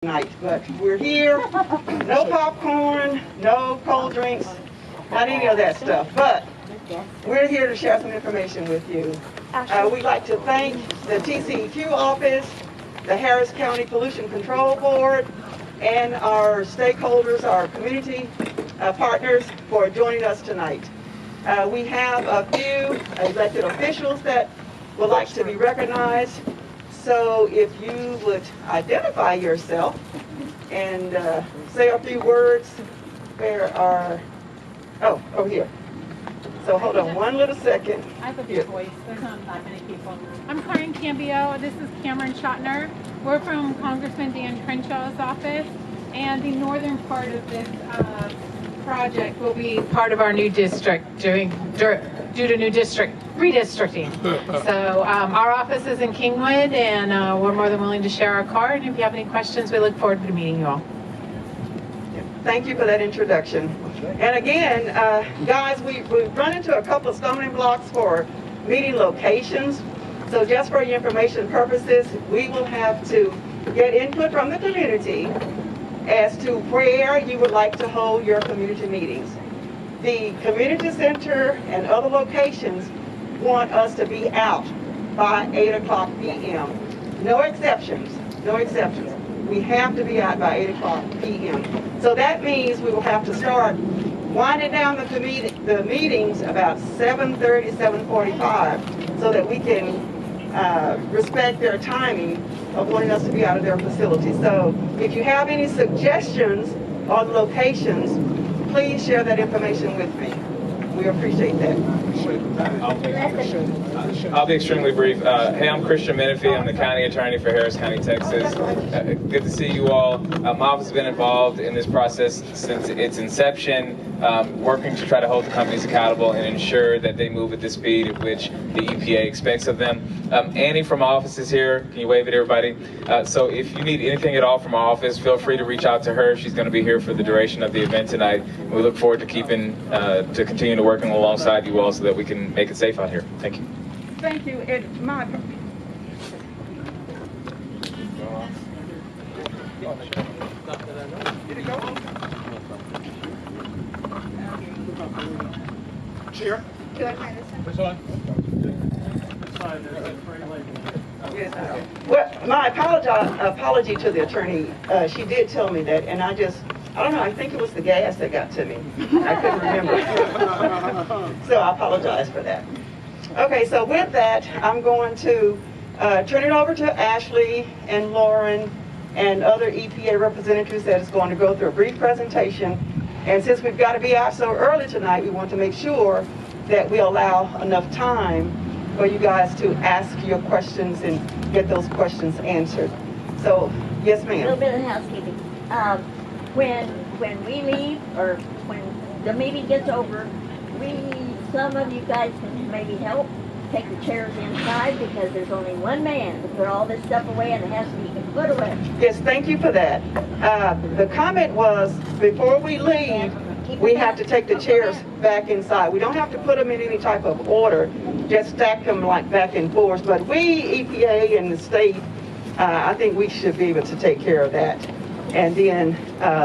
Night, but we're here. No popcorn, no cold drinks, not any of that stuff. But we're here to share some information with you. We'd like to thank the TCEQ office, the Harris County Pollution Control Board, and our stakeholders, our community partners for joining us tonight. We have a few elected officials that would like to be recognized. So if you would identify yourself and say a few words, where are, oh, over here. So hold on one little second. I have a big voice. There's not that many people. I'm Karen Cambio. This is Cameron Schottner. We're from Congressman Dan Crenshaw's office, and the northern part of this project will be part of our new district due to new district redistricting. So our office is in Kingwood, and we're more than willing to share our card. And if you have any questions, we look forward to meeting you all. Thank you for that introduction. And again, guys, we've run into a couple of stumbling blocks for meeting locations. So just for your information purposes, we will have to get input from the community as to where you would like to hold your community meetings. The community center and other locations want us to be out by 8:00 p.m. No exceptions, no exceptions. We have to be out by 8:00 p.m. So that means we will have to start winding down the meetings about 7:30, 7:45, so that we can respect their timing of wanting us to be out of their facility. So if you have any suggestions on locations, please share that information with me. We appreciate that. I'll be extremely brief. Hey, I'm Christian Menifee. I'm the county attorney for Harris County, Texas. Good to see you all. My office has been involved in this process since its inception, working to try to hold the companies accountable and ensure that they move at the speed at which the EPA expects of them. Annie from my office is here. Can you wave at everybody? So if you need anything at all from our office, feel free to reach out to her. She's going to be here for the duration of the event tonight. We look forward to continue to working alongside you all so that we can make it safe out here. Thank you. Thank you. Chair? Which one? Well, my apology to the attorney. She did tell me that, and I don't know, I think it was the gas that got to me. I couldn't remember. So I apologize for that. Okay, so with that, I'm going to turn it over to Ashley and Lauren and other EPA representatives that is going to go through a brief presentation. And since we've got to be out so early tonight, we want to make sure that we allow enough time for you guys to ask your questions and get those questions answered. So, yes, ma'am. A little bit of housekeeping. When we leave, or when the meeting gets over, some of you guys can maybe help take the chairs inside, because there's only one man to put all this stuff away, and it has to be put away. Yes, thank you for that. The comment was, before we leave, we have to take the chairs back inside. We don't have to put them in any type of order, just stack them like back and forth. But we, EPA and the state, I think we should be able to take care of that. And then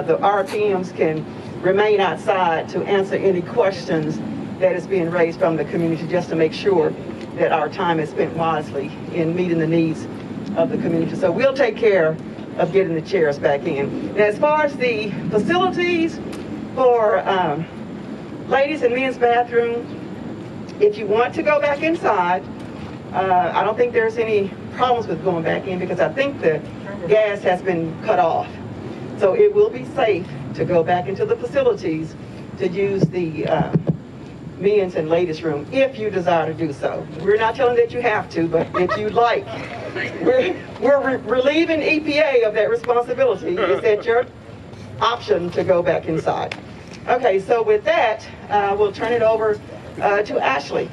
the RPMs can remain outside to answer any questions that is being raised from the community, just to make sure that our time is spent wisely in meeting the needs of the community. So we'll take care of getting the chairs back in. Now, as far as the facilities for ladies and men's bathrooms, if you want to go back inside, I don't think there's any problems with going back in, because I think the gas has been cut off. So it will be safe to go back into the facilities to use the men's and ladies room if you desire to do so. We're not telling that you have to, but if you'd like, we're relieving EPA of that responsibility. It's at your option to go back inside. Okay, so with that, we'll turn it over to Ashley.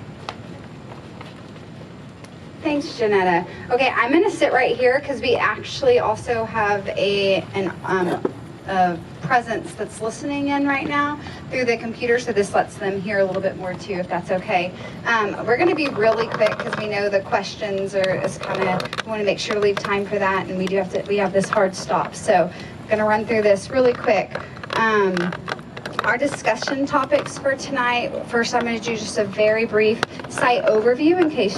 Thanks, Janetta. Okay, I'm going to sit right here because we actually also have an presence that's listening in right now through the computer, so this lets them hear a little bit more too, if that's okay. We're going to be really quick because we know the questions is kind of, we want to make sure to leave time for that, and we have this hard stop, so I'm going to run through this really quick. Our discussion topics for tonight, first I'm going to do just a very brief site overview in case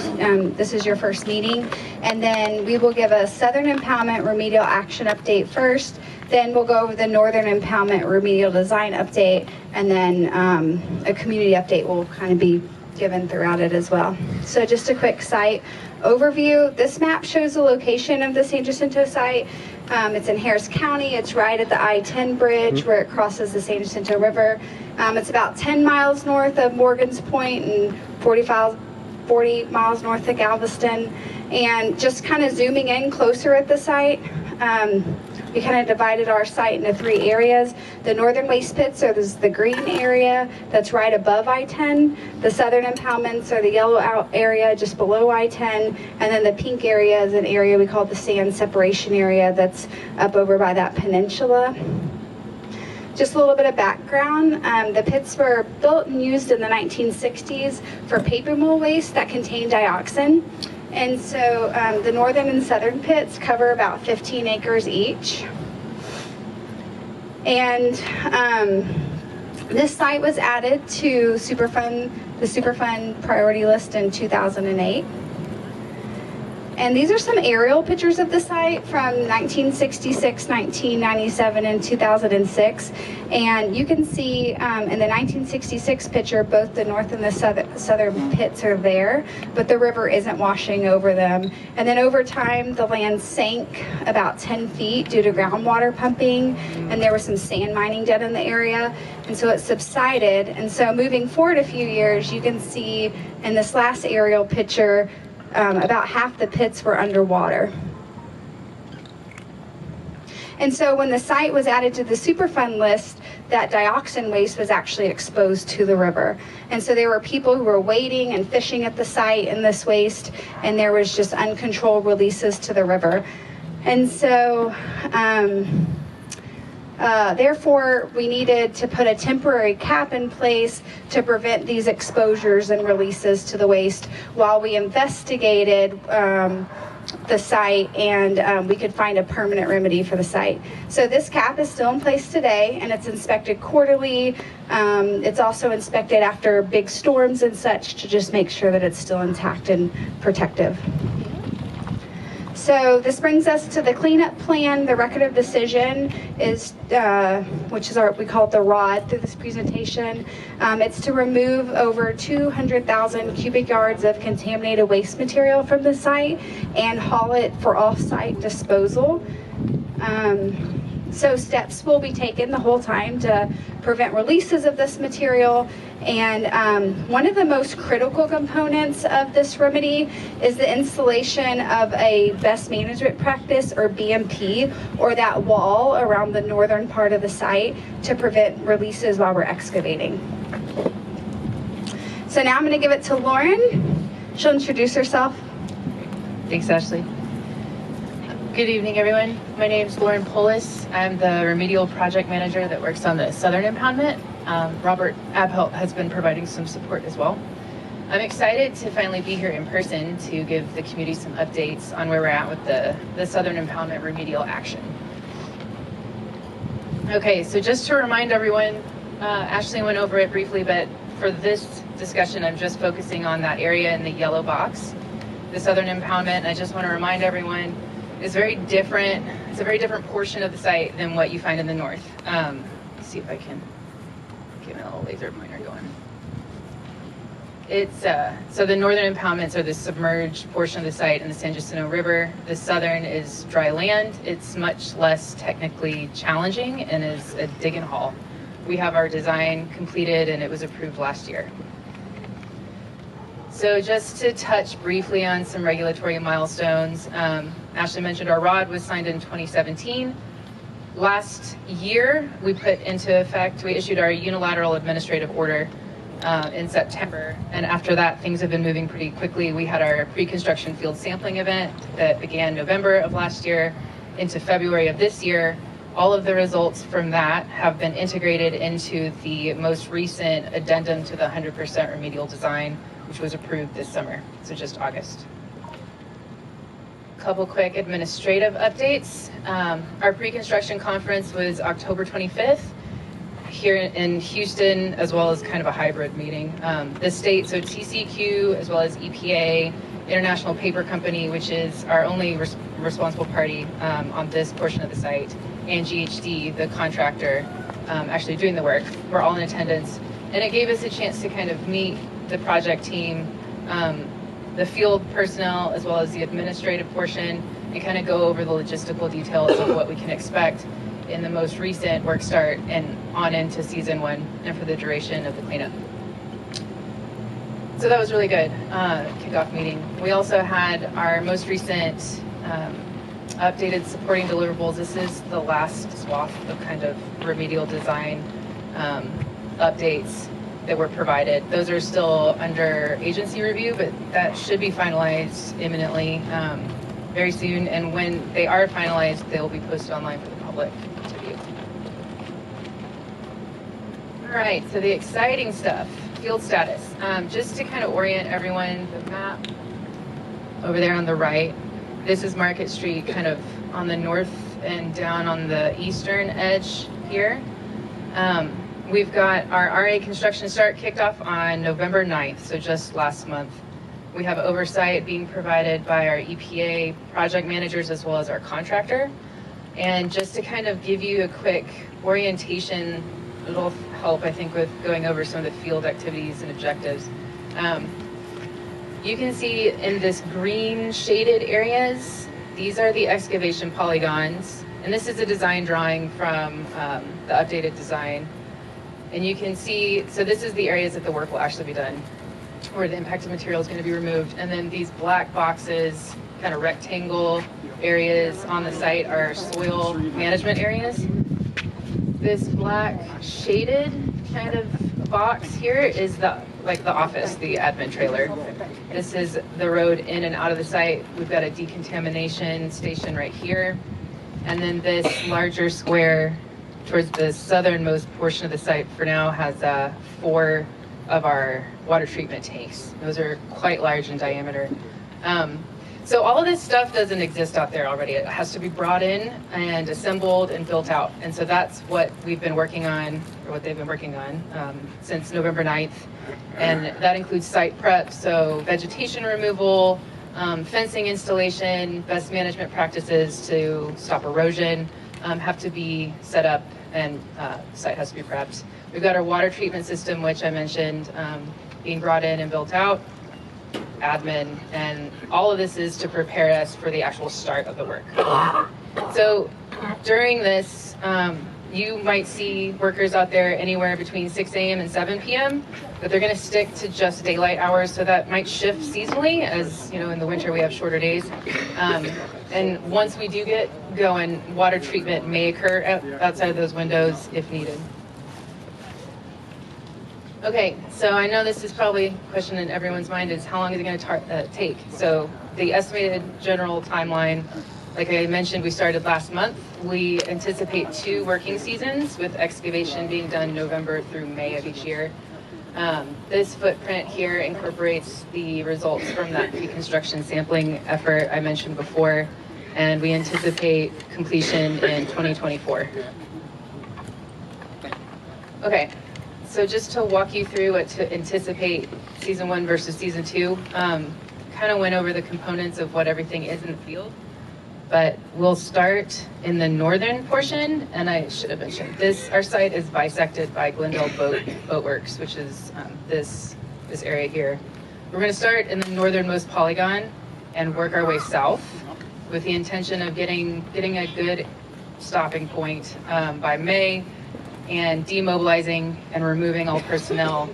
this is your first meeting, and then we will give a Southern Impoundment Remedial Action Update first, then we'll go over the Northern Impoundment Remedial Design Update, and then a community update will kind of be given throughout it as well. So just a quick site overview. This map shows the location of the San Jacinto site. It's in Harris County. It's right at the I-10 bridge where it crosses the San Jacinto River. It's about 10 miles north of Morgan's Point and 40 miles north of Galveston. And just kind of zooming in closer at the site, we kind of divided our site into 3 areas. The northern waste pits are the green area that's right above I-10. The southern impoundments are the yellow out area just below I-10. And then the pink area is an area we call the sand separation area that's up over by that peninsula. Just a little bit of background. The pits were built and used in the 1960s for paper mill waste that contained dioxin. And so the northern and southern pits cover about 15 acres each. And this site was added to the Superfund priority list in 2008. And these are some aerial pictures of the site from 1966, 1997, and 2006. And you can see in the 1966 picture, both the north and the southern pits are there, but the river isn't washing over them. And then over time, the land sank about 10 feet due to groundwater pumping, and there was some sand mining done in the area. And so it subsided. And so moving forward a few years, you can see in this last aerial picture, about half the pits were underwater. And so when the site was added to the Superfund list, that dioxin waste was actually exposed to the river. And so there were people who were wading and fishing at the site in this waste, and there was just uncontrolled releases to the river. And so therefore, we needed to put a temporary cap in place to prevent these exposures and releases to the waste while we investigated the site and we could find a permanent remedy for the site. So this cap is still in place today, and it's inspected quarterly. It's also inspected after big storms and such to just make sure that it's still intact and protective. So this brings us to the cleanup plan. The record of decision is, which is we call it the ROD through this presentation. It's to remove over 200,000 cubic yards of contaminated waste material from the site and haul it for off-site disposal. So steps will be taken the whole time to prevent releases of this material. And one of the most critical components of this remedy is the installation of a best management practice, or BMP, or that wall around the northern part of the site to prevent releases while we're excavating. So now I'm going to give it to Lauren. She'll introduce herself. Thanks, Ashley. Good evening, everyone. My name is Lauren Polis. I'm the remedial project manager that works on the Southern Impoundment. Robert Abhelt has been providing some support as well. I'm excited to finally be here in person to give the community some updates on where we're at with the Southern Impoundment remedial action. Okay, so just to remind everyone, Ashley went over it briefly, but for this discussion, I'm just focusing on that area in the yellow box, the Southern Impoundment. I just want to remind everyone, it's very different. It's a very different portion of the site than what you find in the north. Let's see if I can get my little laser pointer going. It's so the northern impoundments are the submerged portion of the site in the San Jacinto River. The southern is dry land. It's much less technically challenging and is a dig and haul. We have our design completed and it was approved last year. So just to touch briefly on some regulatory milestones, Ashley mentioned our ROD was signed in 2017. Last year, we put into effect, we issued our unilateral administrative order in September. And after that, things have been moving pretty quickly. We had our pre-construction field sampling event that began November of last year into February of this year. All of the results from that have been integrated into the most recent addendum to the 100% remedial design, which was approved this summer, so just August. Couple quick administrative updates. Our pre-construction conference was October 25th here in Houston, as well as kind of a hybrid meeting. The state, so TCEQ, as well as EPA, International Paper Company, which is our only responsible party on this portion of the site, and GHD, the contractor actually doing the work, we're all in attendance. And it gave us a chance to kind of meet the project team, the field personnel, as well as the administrative portion, and kind of go over the logistical details of what we can expect in the most recent work start and on into season 1 and for the duration of the cleanup. So that was really good kickoff meeting. We also had our most recent updated supporting deliverables. This is the last swath of kind of remedial design updates that were provided. Those are still under agency review, but that should be finalized imminently, very soon. And when they are finalized, they will be posted online for the public to view. All right, so the exciting stuff, field status. Just to kind of orient everyone, the map over there on the right, this is Market Street, kind of on the north and down on the eastern edge here. We've got our RA construction start kicked off on November 9th, so just last month. We have oversight being provided by our EPA project managers as well as our contractor. And just to kind of give you a quick orientation, it'll help, I think, with going over some of the field activities and objectives. You can see in this green shaded areas, these are the excavation polygons. And this is a design drawing from the updated design. And you can see, so this is the areas that the work will actually be done, where the impacted material is going to be removed. And then these black boxes, kind of rectangle areas on the site are soil management areas. This black shaded kind of box here is the office, the admin trailer. This is the road in and out of the site. We've got a decontamination station right here. And then this larger square towards the southernmost portion of the site for now has 4 of our water treatment tanks. Those are quite large in diameter. So all of this stuff doesn't exist out there already. It has to be brought in and assembled and built out. And so that's what we've been working on, or what they've been working on since November 9th. And that includes site prep, so vegetation removal, fencing installation, best management practices to stop erosion have to be set up, and the site has to be prepped. We've got our water treatment system, which I mentioned, being brought in and built out, admin, and all of this is to prepare us for the actual start of the work. So during this, you might see workers out there anywhere between 6 a.m. and 7 p.m., but they're going to stick to just daylight hours, so that might shift seasonally, as you know, in the winter we have shorter days. And once we do get going, water treatment may occur outside of those windows if needed. Okay, so I know this is probably a question in everyone's mind, is how long is it going to take? So the estimated general timeline, like I mentioned, we started last month. We anticipate 2 working seasons, with excavation being done November through May of each year. This footprint here incorporates the results from that pre-construction sampling effort I mentioned before, and we anticipate completion in 2024. Okay. So just to walk you through what to anticipate season 1 versus season 2, kind of went over the components of what everything is in the field. But we'll start in the northern portion, and I should have mentioned this. Our site is bisected by Glendale Boat Works, which is this area here. We're going to start in the northernmost polygon and work our way south, with the intention of getting a good stopping point by May, and demobilizing and removing all personnel,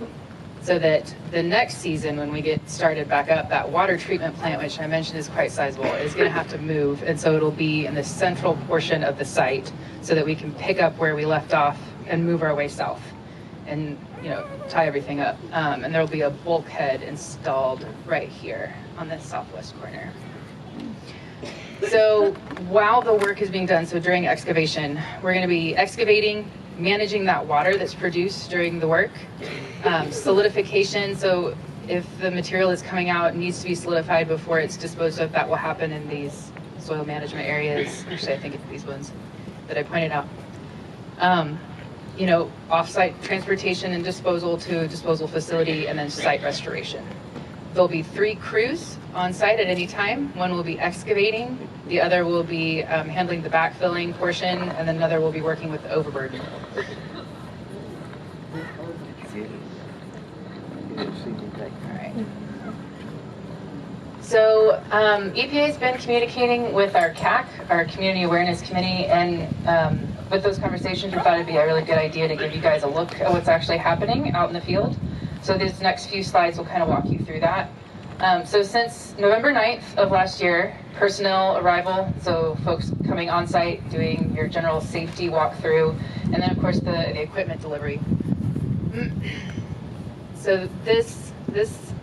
so that the next season, when we get started back up, that water treatment plant, which I mentioned is quite sizable, is going to have to move. And so it'll be in the central portion of the site, so that we can pick up where we left off and move our way south and, you know, tie everything up. And there'll be a bulkhead installed right here on the southwest corner. So while the work is being done, so during excavation, we're going to be excavating, managing that water that's produced during the work, solidification. So if the material is coming out, it needs to be solidified before it's disposed of. That will happen in these soil management areas. Actually, I think it's these ones that I pointed out. You know, off-site transportation and disposal to a disposal facility, and then site restoration. There'll be 3 crews on site at any time. One will be excavating, the other will be handling the backfilling portion, and then another will be working with the overburden. All right. So EPA has been communicating with our CAC, our Community Awareness Committee, and with those conversations, we thought it'd be a really good idea to give you guys a look at what's actually happening out in the field. So these next few slides will kind of walk you through that. So since November 9th of last year, personnel arrival, so folks coming on site, doing your general safety walkthrough, and then of course the equipment delivery. So this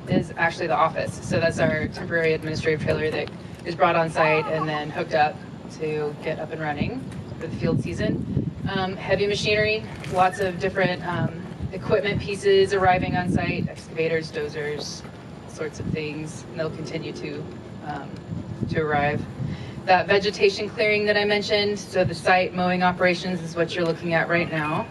is actually the office. So that's our temporary administrative trailer that is brought on site and then hooked up to get up and running for the field season. Heavy machinery, lots of different equipment pieces arriving on site, excavators, dozers, sorts of things, and they'll continue to arrive. That vegetation clearing that I mentioned, so the site mowing operations is what you're looking at right now.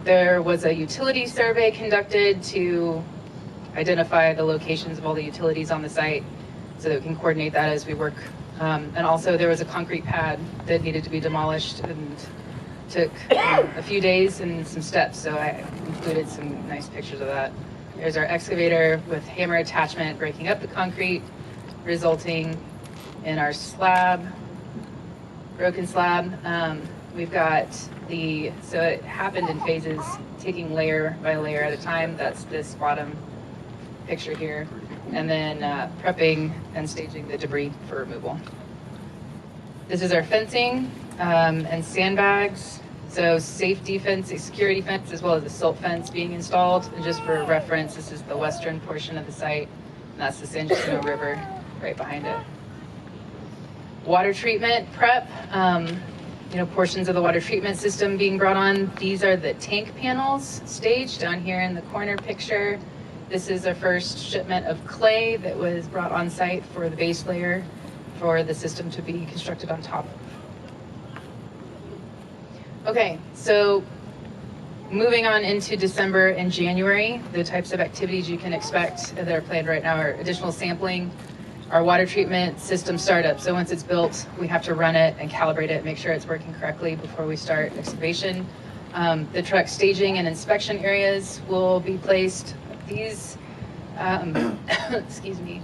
There was a utility survey conducted to identify the locations of all the utilities on the site so that we can coordinate that as we work. And also there was a concrete pad that needed to be demolished and took a few days and some steps, so I included some nice pictures of that. There's our excavator with hammer attachment breaking up the concrete, resulting in our slab, broken slab. We've got so it happened in phases, taking layer by layer at a time. That's this bottom picture here. And then prepping and staging the debris for removal. This is our fencing and sandbags. So safety fence, a security fence, as well as a silt fence being installed. And just for reference, this is the western portion of the site. And that's the San Jacinto River right behind it. Water treatment prep. Portions of the water treatment system being brought on. These are the tank panels staged down here in the corner picture. This is our first shipment of clay that was brought on site for the base layer for the system to be constructed on top of. Okay, so moving on into December and January, the types of activities you can expect that are planned right now are additional sampling, our water treatment system startup. So once it's built, we have to run it and calibrate it, make sure it's working correctly before we start excavation. The truck staging and inspection areas will be placed. These, excuse me.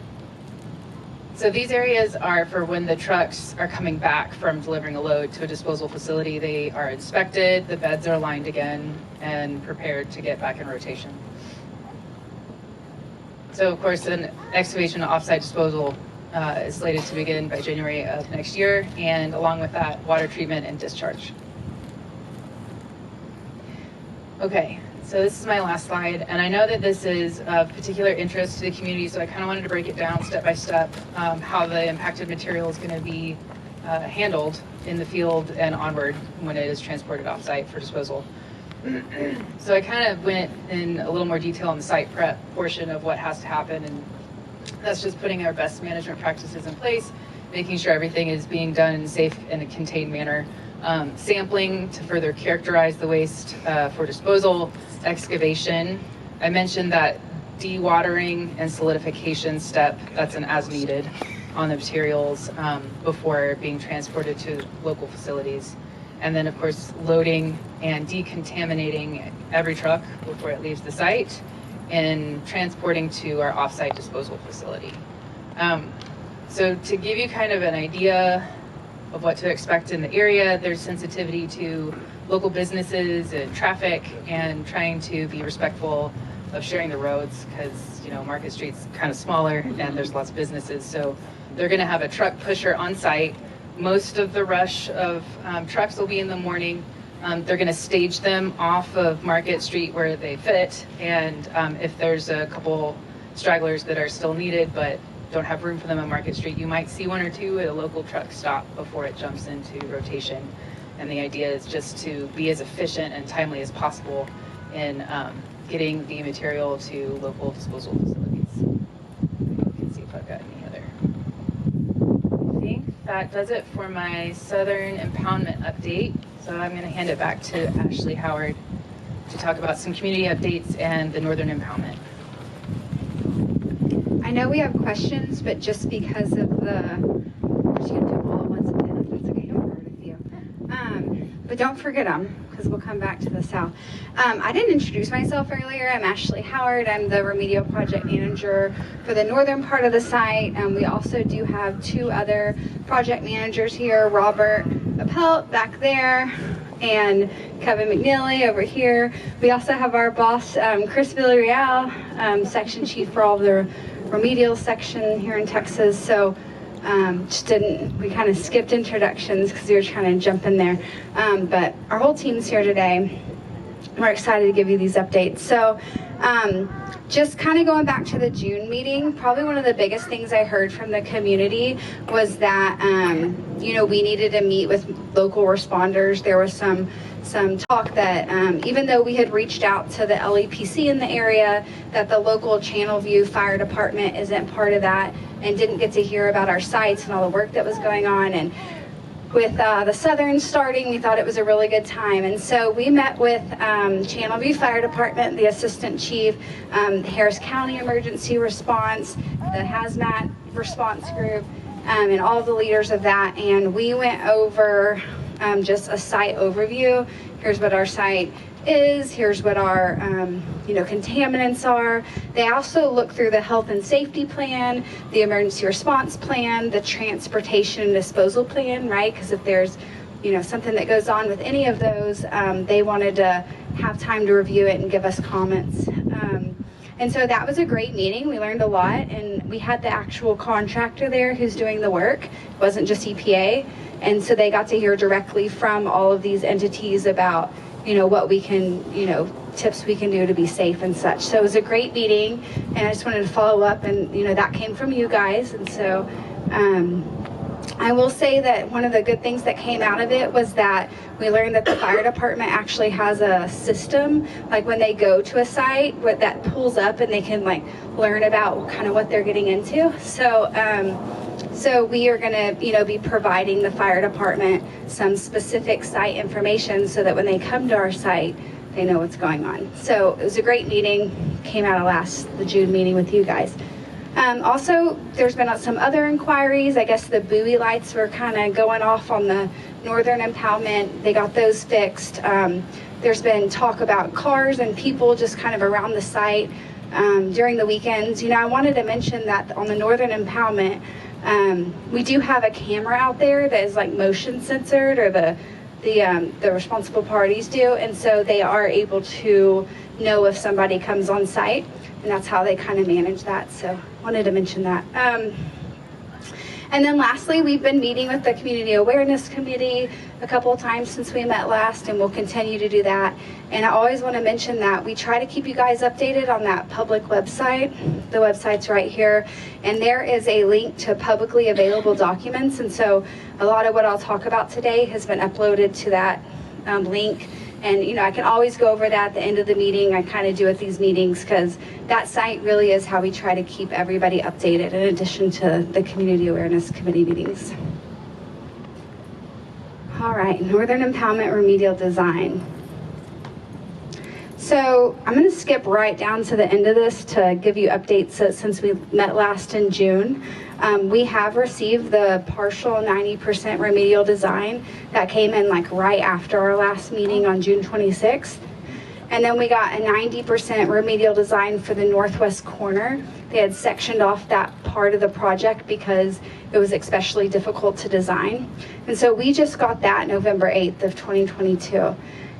So these areas are for when the trucks are coming back from delivering a load to a disposal facility. They are inspected, the beds are aligned again, and prepared to get back in rotation. So of course, an excavation offsite disposal is slated to begin by January of next year, and along with that, water treatment and discharge. Okay, so this is my last slide, and I know that this is of particular interest to the community, so I kind of wanted to break it down step by step, how the impacted material is going to be handled in the field and onward when it is transported offsite for disposal. So I kind of went in a little more detail on the site prep portion of what has to happen, and that's just putting our best management practices in place, making sure everything is being done in a safe and a contained manner. Sampling to further characterize the waste for disposal, excavation. I mentioned that dewatering and solidification step, that's an as needed on the materials before being transported to local facilities. And then of course, loading and decontaminating every truck before it leaves the site and transporting to our offsite disposal facility. So to give you kind of an idea of what to expect in the area, there's sensitivity to local businesses and traffic, and trying to be respectful of sharing the roads, because Market Street's kind of smaller and there's lots of businesses. So they're going to have a truck pusher on site. Most of the rush of trucks will be in the morning. They're going to stage them off of Market Street where they fit, and if there's a couple stragglers that are still needed, but don't have room for them on Market Street. You might see one or two at a local truck stop before it jumps into rotation. And the idea is just to be as efficient and timely as possible in getting the material to local disposal facilities. You can see if I've got any other. I think that does it for my Southern Impoundment update. So I'm going to hand it back to Ashley Howard to talk about some community updates and the Northern Impoundment. I know we have questions, but just because of the, we're just gonna do them all at once, if that's okay, I'll start with you. But don't forget them, because we'll come back to the south. I didn't introduce myself earlier. I'm Ashley Howard. I'm the remedial project manager for the northern part of the site. We also do have two other project managers here, Robert Appelt back there, and Kevin McNeely over here. We also have our boss, Chris Villarreal, section chief for all the remedial section here in Texas. So we kind of skipped introductions because we were trying to jump in there. But our whole team's here today. We're excited to give you these updates. So just kind of going back to the June meeting, probably one of the biggest things I heard from the community was that, we needed to meet with local responders. There was some talk that even though we had reached out to the LEPC in the area, that the local Channelview Fire Department isn't part of that and didn't get to hear about our sites and all the work that was going on. And with the Southern starting, we thought it was a really good time. And so we met with Channelview Fire Department, the Assistant Chief, Harris County Emergency Response, the Hazmat Response Group, and all the leaders of that. And we went over just a site overview. Here's what our site is. Here's what our contaminants are. They also look through the health and safety plan, the emergency response plan, the transportation and disposal plan, right? Because if there's something that goes on with any of those, they wanted to have time to review it and give us comments. And so that was a great meeting. We learned a lot, and we had the actual contractor there who's doing the work. It wasn't just EPA. And so they got to hear directly from all of these entities about what we can, tips we can do to be safe and such. So it was a great meeting, and I just wanted to follow up, and that came from you guys. And so I will say that one of the good things that came out of it was that we learned that the fire department actually has a system, like when they go to a site, that pulls up and they can learn about kind of what they're getting into. So we are going to, be providing the fire department some specific site information so that when they come to our site, they know what's going on. So it was a great meeting, came out of the June meeting with you guys. Also, there's been some other inquiries. I guess the buoy lights were kind of going off on the northern impoundment. They got those fixed. There's been talk about cars and people just kind of around the site during the weekends. I wanted to mention that on the northern impoundment, we do have a camera out there that is motion censored, or the responsible parties do, and so they are able to know if somebody comes on site, and that's how they kind of manage that. So wanted to mention that. And then lastly, we've been meeting with the Community Awareness Committee a couple of times since we met last, and we'll continue to do that. And I always want to mention that we try to keep you guys updated on that public website. The website's right here, and there is a link to publicly available documents. And so a lot of what I'll talk about today has been uploaded to that link. And I can always go over that at the end of the meeting. I kind of do at these meetings, because that site really is how we try to keep everybody updated, in addition to the Community Awareness Committee meetings. All right, Northern Impoundment Remedial Design. So I'm going to skip right down to the end of this to give you updates since we met last in June. We have received the partial 90% remedial design that came in right after our last meeting on June 26th. And then we got a 90% remedial design for the northwest corner. They had sectioned off that part of the project because it was especially difficult to design. And so we just got that November 8th of 2022.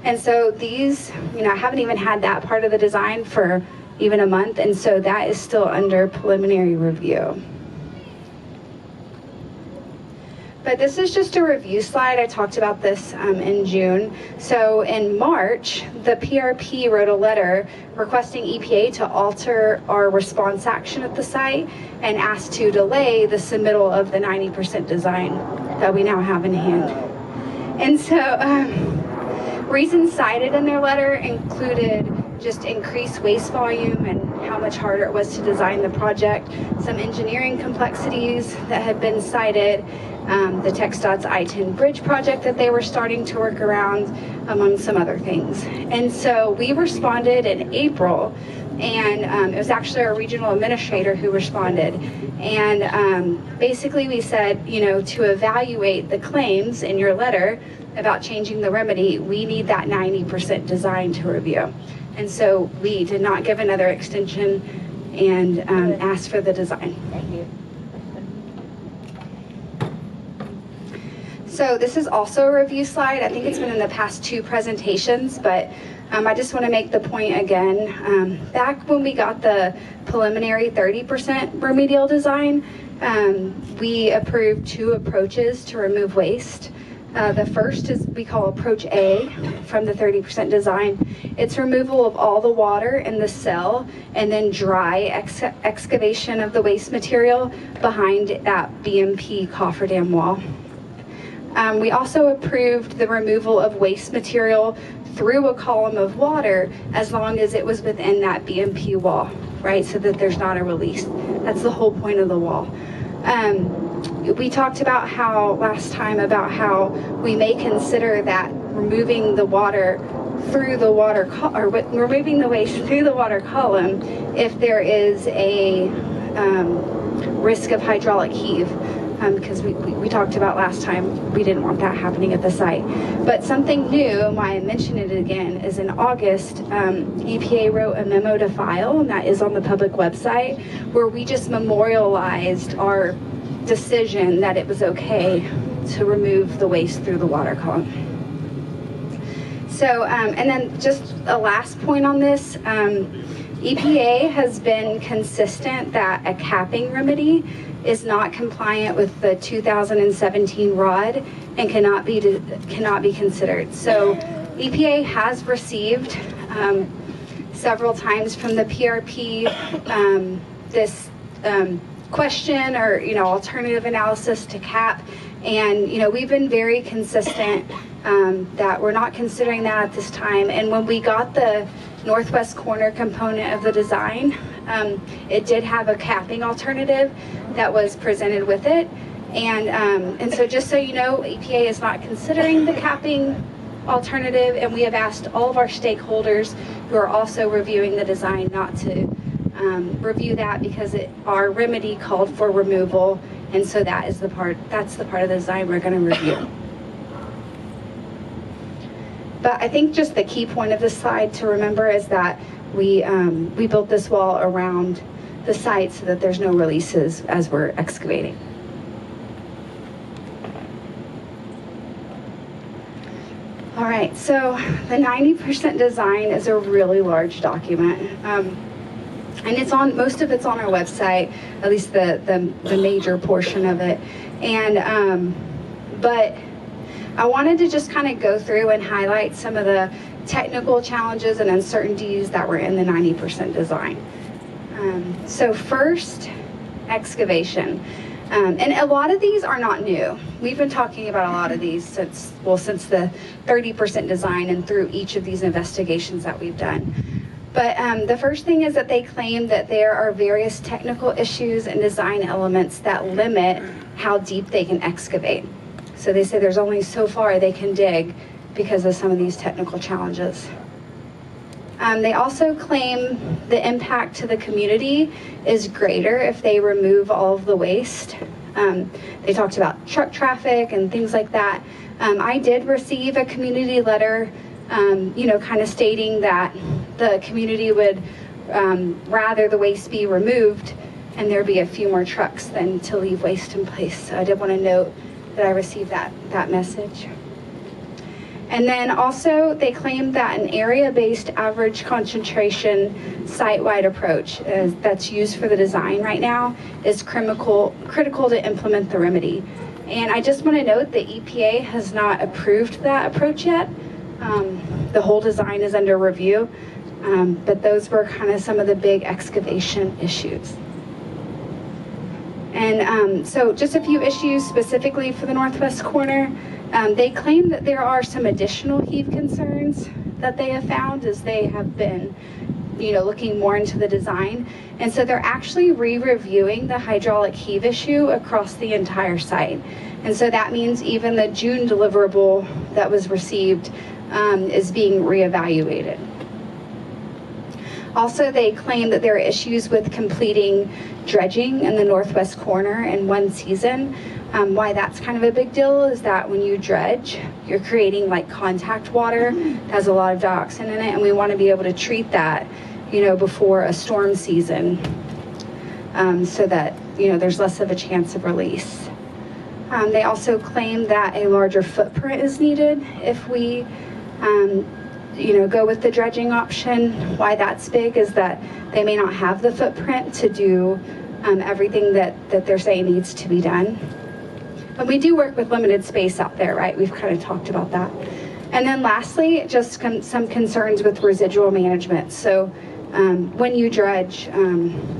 And so these, I haven't even had that part of the design for even a month. And so that is still under preliminary review. But this is just a review slide. I talked about this in June. So in March, the PRP wrote a letter requesting EPA to alter our response action at the site and asked to delay the submittal of the 90% design that we now have in hand. And so reasons cited in their letter included just increased waste volume and how much harder it was to design the project, some engineering complexities that had been cited, the TxDOT's I-10 bridge project that they were starting to work around, among some other things. And so we responded in April, and it was actually our regional administrator who responded. And basically we said, you know, to evaluate the claims in your letter about changing the remedy, we need that 90% design to review. And so we did not give another extension and asked for the design. Thank you. So this is also a review slide. I think it's been in the past 2 presentations, but I just want to make the point again. Back when we got the preliminary 30% remedial design, we approved 2 approaches to remove waste. The first is we call approach A from the 30% design. It's removal of all the water in the cell and then dry excavation of the waste material behind that BMP cofferdam wall. We also approved the removal of waste material through a column of water as long as it was within that BMP wall, right? So that there's not a release. That's the whole point of the wall. We talked about last time about how we may consider that removing the water through the water removing the waste through the water column if there is a risk of hydraulic heave. Because we talked about last time, we didn't want that happening at the site. But something new, and why I mention it again, is in August, EPA wrote a memo to file, and that is on the public website, where we just memorialized our decision that it was okay to remove the waste through the water column. So, and then just a last point on this, EPA has been consistent that a capping remedy is not compliant with the 2017 ROD and cannot be considered. So EPA has received several times from the PRP this question or alternative analysis to cap, and we've been very consistent that we're not considering that at this time. And when we got the northwest corner component of the design, it did have a capping alternative that was presented with it, and so just so you know, EPA is not considering the capping alternative, and we have asked all of our stakeholders who are also reviewing the design not to review that because our remedy called for removal, and so that's the part of the design we're going to review. But I think just the key point of this slide to remember is that we built this wall around the site so that there's no releases as we're excavating. All right, so the 90% design is a really large document. And most of it's on our website, at least the major portion of it. And, but I wanted to just kind of go through and highlight some of the technical challenges and uncertainties that were in the 90% design. So first, excavation. And a lot of these are not new. We've been talking about a lot of these since the 30% design and through each of these investigations that we've done. But the first thing is that they claim that there are various technical issues and design elements that limit how deep they can excavate. So they say there's only so far they can dig because of some of these technical challenges. They also claim the impact to the community is greater if they remove all of the waste. They talked about truck traffic and things like that. I did receive a community letter, kind of stating that the community would rather the waste be removed and there be a few more trucks than to leave waste in place. So I did want to note that I received that message. And then also they claim that an area-based average concentration site-wide approach that's used for the design right now is critical to implement the remedy. And I just want to note the EPA has not approved that approach yet. The whole design is under review, but those were kind of some of the big excavation issues. And so just a few issues specifically for the northwest corner. They claim that there are some additional heave concerns that they have found as they have been, looking more into the design. And so they're actually re-reviewing the hydraulic heave issue across the entire site. And so that means even the June deliverable that was received is being reevaluated. Also, they claim that there are issues with completing dredging in the northwest corner in one season. Why that's kind of a big deal is that when you dredge, you're creating like contact water that has a lot of dioxin in it, and we want to be able to treat that, before a storm season, so that, there's less of a chance of release. They also claim that a larger footprint is needed if we go with the dredging option. Why that's big is that they may not have the footprint to do everything that they're saying needs to be done. But we do work with limited space out there, right? We've kind of talked about that. And then lastly, just some concerns with residual management. So when you dredge,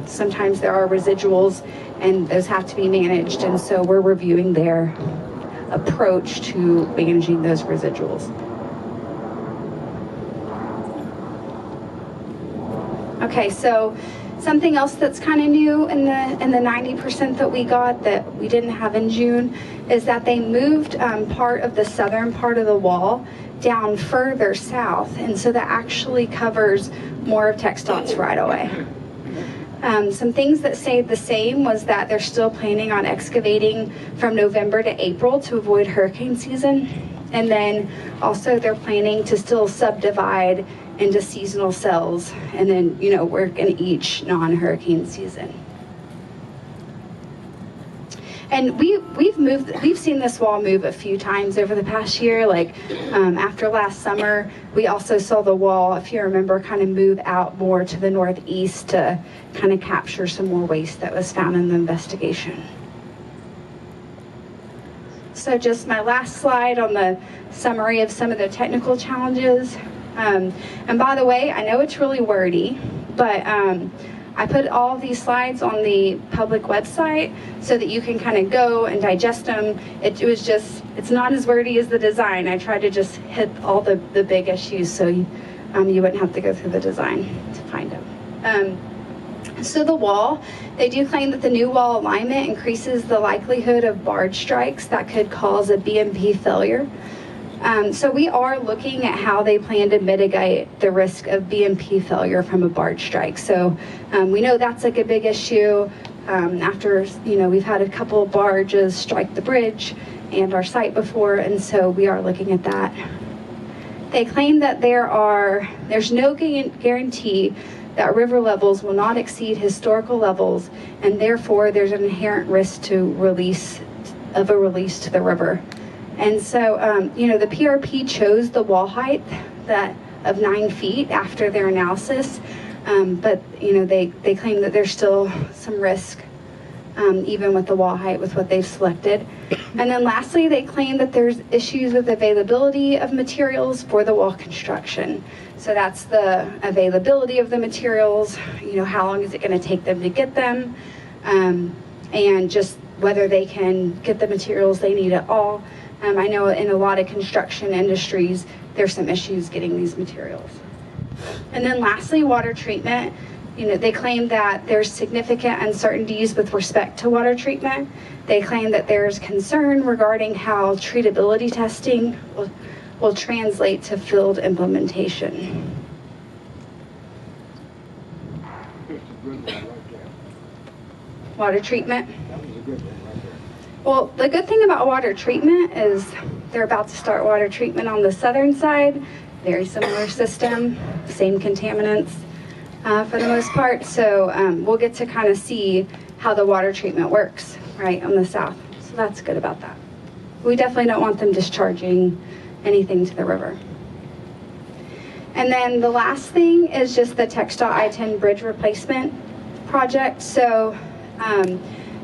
sometimes there are residuals and those have to be managed. And so we're reviewing their approach to managing those residuals. Okay, so something else that's kind of new in the 90% that we got that we didn't have in June is that they moved part of the southern part of the wall down further south, and so that actually covers more of TxDOT's right away. Some things that stayed the same was that they're still planning on excavating from November to April to avoid hurricane season, and then also they're planning to still subdivide into seasonal cells and then, work in each non-hurricane season. And we've seen this wall move a few times over the past year. Like after last summer, we also saw the wall, if you remember, kind of move out more to the northeast to kind of capture some more waste that was found in the investigation. So just my last slide on the summary of some of the technical challenges. And by the way, I know it's really wordy, but I put all of these slides on the public website so that you can kind of go and digest them. It's not as wordy as the design. I tried to just hit all the big issues so you wouldn't have to go through the design to find them. So the wall, they do claim that the new wall alignment increases the likelihood of barge strikes that could cause a BMP failure. So we are looking at how they plan to mitigate the risk of BMP failure from a barge strike. So we know that's like a big issue after, we've had a couple of barges strike the bridge and our site before, and so we are looking at that. They claim that there's no guarantee that river levels will not exceed historical levels, and therefore there's an inherent risk to a release to the river. And so, the PRP chose the wall height of 9 feet after their analysis, but, they claim that there's still some risk, even with the wall height with what they've selected. And then lastly, they claim that there's issues with availability of materials for the wall construction. So that's the availability of the materials, how long is it going to take them to get them, and just whether they can get the materials they need at all. I know in a lot of construction industries, there's some issues getting these materials. And then lastly, water treatment. They claim that there's significant uncertainties with respect to water treatment. They claim that there's concern regarding how treatability testing will translate to field implementation. Water treatment. Well, the good thing about water treatment is they're about to start water treatment on the southern side. Very similar system, same contaminants for the most part. So we'll get to kind of see how the water treatment works, right, on the south. So that's good about that. We definitely don't want them discharging anything to the river. And then the last thing is just the TxDOT I-10 bridge replacement project. So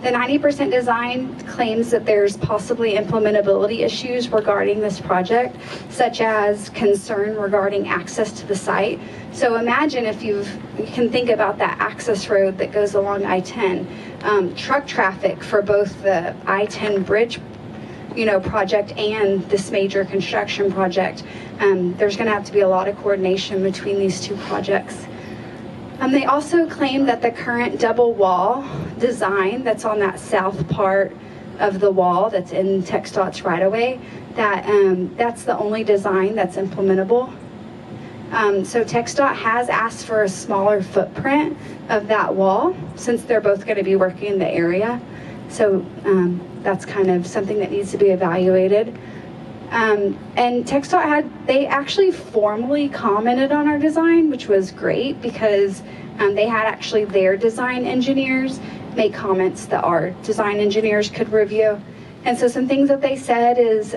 The 90% design claims that there's possibly implementability issues regarding this project, such as concern regarding access to the site. So imagine if you can think about that access road that goes along I-10, truck traffic for both the I-10 bridge project and this major construction project. There's going to have to be a lot of coordination between these two projects. They also claim that the current double wall design that's on that south part of the wall that's in TxDOT's right-of-way, that's the only design that's implementable. So TxDOT has asked for a smaller footprint of that wall since they're both going to be working in the area. So that's kind of something that needs to be evaluated. And TxDOT they actually formally commented on our design, which was great because they had actually their design engineers make comments that our design engineers could review. And so some things that they said is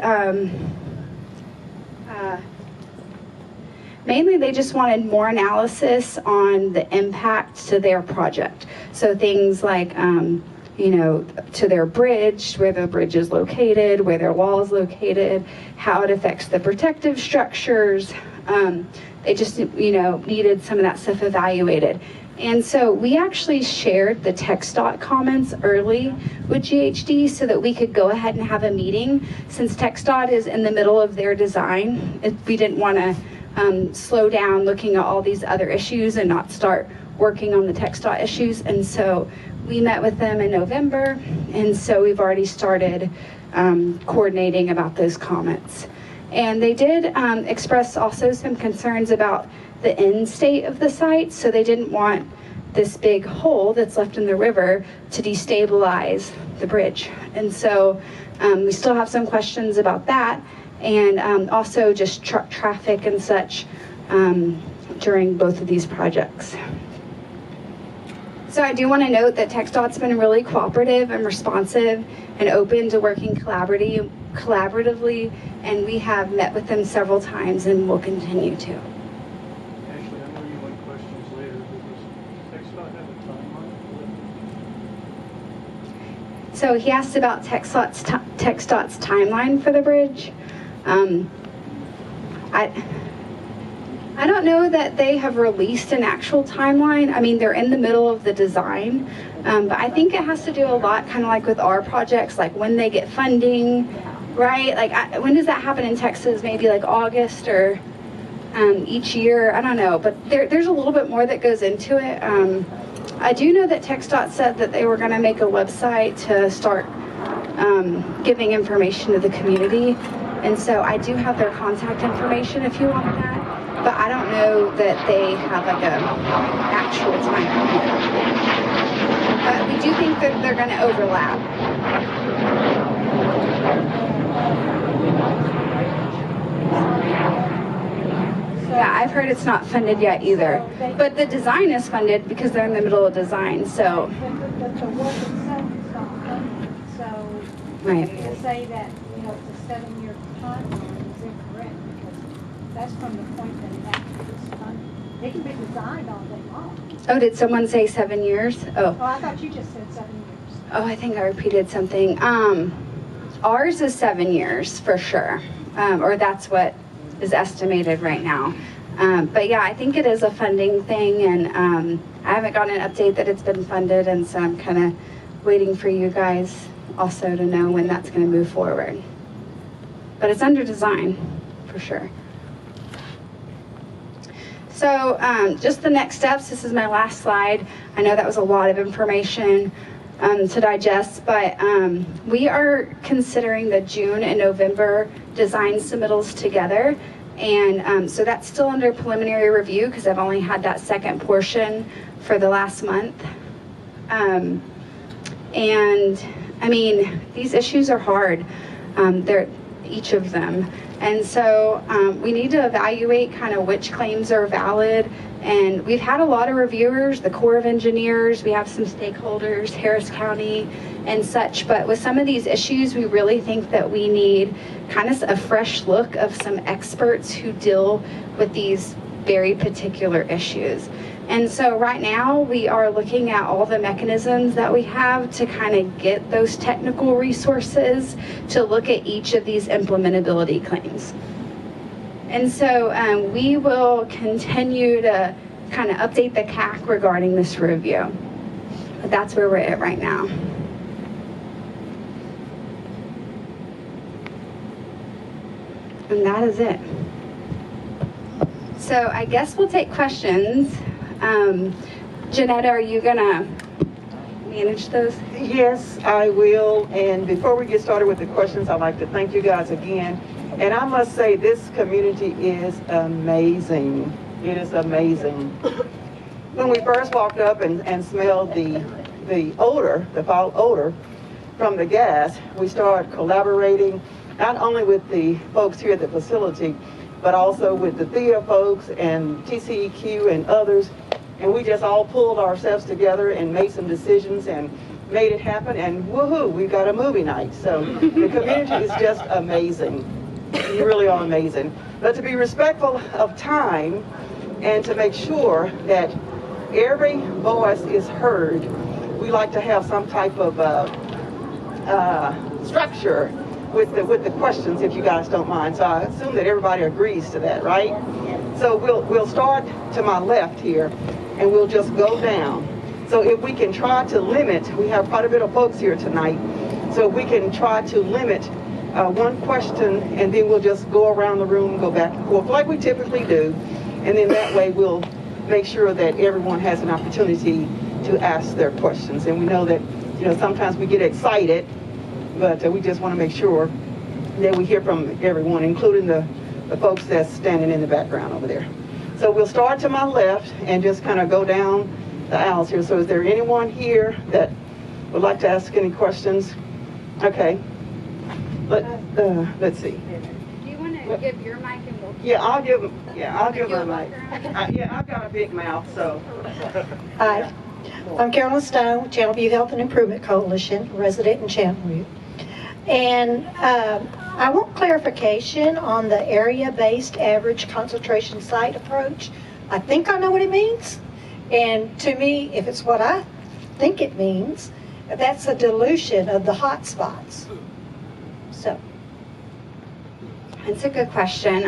mainly they just wanted more analysis on the impact to their project. So things like to their bridge, where the bridge is located, where their wall is located, how it affects the protective structures. They just, needed some of that stuff evaluated. And so we actually shared the TxDOT comments early with GHD so that we could go ahead and have a meeting. Since TxDOT is in the middle of their design, we didn't want to slow down looking at all these other issues and not start working on the TxDOT issues. And so we met with them in November, and so we've already started coordinating about those comments. And they did express also some concerns about the end state of the site, so they didn't want this big hole that's left in the river to destabilize the bridge. And so we still have some questions about that, and also just truck traffic and such during both of these projects. So I do want to note that TxDOT's been really cooperative and responsive and open to working collaboratively, and we have met with them several times and will continue to. Ashley, I know you want questions later, but does TxDOT have a timeline? So he asked about TxDOT's timeline for the bridge. I don't know that they have released an actual timeline. I mean, they're in the middle of the design, but I think it has to do a lot kind of like with our projects, like when they get funding, right? Like when does that happen in Texas? Maybe like August or each year, I don't know, but there's a little bit more that goes into it. I do know that TxDOT said that they were going to make a website to start giving information to the community, and so I do have their contact information if you want that. But I don't know that they have like a actual timeline. But we do think that they're going to overlap. Yeah, I've heard it's not funded yet either. But the design is funded because they're in the middle of design, so. But the work itself is not funded, so Right. to say that, it's a 7-year timeline is incorrect, because that's from the point that it actually is funded. It can be designed all day long. Oh, did someone say 7 years? Oh, I thought you just said 7 years. Oh, I think I repeated something. Ours is 7 years for sure, or that's what is estimated right now. But yeah, I think it is a funding thing, and I haven't gotten an update that it's been funded, and so I'm kind of waiting for you guys also to know when that's going to move forward. But it's under design for sure. So just the next steps. This is my last slide. I know that was a lot of information to digest, but we are considering the June and November design submittals together. And so that's still under preliminary review because I've only had that second portion for the last month. And I mean, these issues are hard. They're each of them. And so we need to evaluate kind of which claims are valid. And we've had a lot of reviewers, the Corps of Engineers, we have some stakeholders, Harris County and such. But with some of these issues, we really think that we need kind of a fresh look of some experts who deal with these very particular issues. And so right now we are looking at all the mechanisms that we have to kind of get those technical resources to look at each of these implementability claims. And so we will continue to kind of update the CAC regarding this review. But that's where we're at right now. And that is it. So I guess we'll take questions. Janetta, are you gonna manage those? Yes, I will. And before we get started with the questions, I'd like to thank you guys again. And I must say, this community is amazing. It is amazing. When we first walked up and smelled the odor, the foul odor from the gas, we started collaborating, not only with the folks here at the facility, but also with the THEA folks and TCEQ and others. And we just all pulled ourselves together and made some decisions and made it happen. And woohoo, we got a movie night. So the community is just amazing. You really are amazing. But to be respectful of time and to make sure that every voice is heard, we like to have some type of structure with the questions, if you guys don't mind. So I assume that everybody agrees to that, right? So we'll start to my left here, and we'll just go down. So if we can try to limit, we have quite a bit of folks here tonight, so if we can try to limit one question, and then we'll just go around the room, go back and forth like we typically do, and then that way we'll make sure that everyone has an opportunity to ask their questions. And we know that, you know, sometimes we get excited, but we just want to make sure that we hear from everyone, including the folks that's standing in the background over there. So we'll start to my left and just kind of go down the aisles here. So is there anyone here that would like to ask any questions? Okay. Let's see. Do you want to give your mic and we'll... Yeah, I'll give her my mic. Yeah, I've got a big mouth, so. Hi, I'm Carolyn Stone, Channelview Health and Improvement Coalition, resident in Channelview. And I want clarification on the area-based average concentration site approach. I think I know what it means. And to me, if it's what I think it means, that's a dilution of the hot spots. So. That's a good question.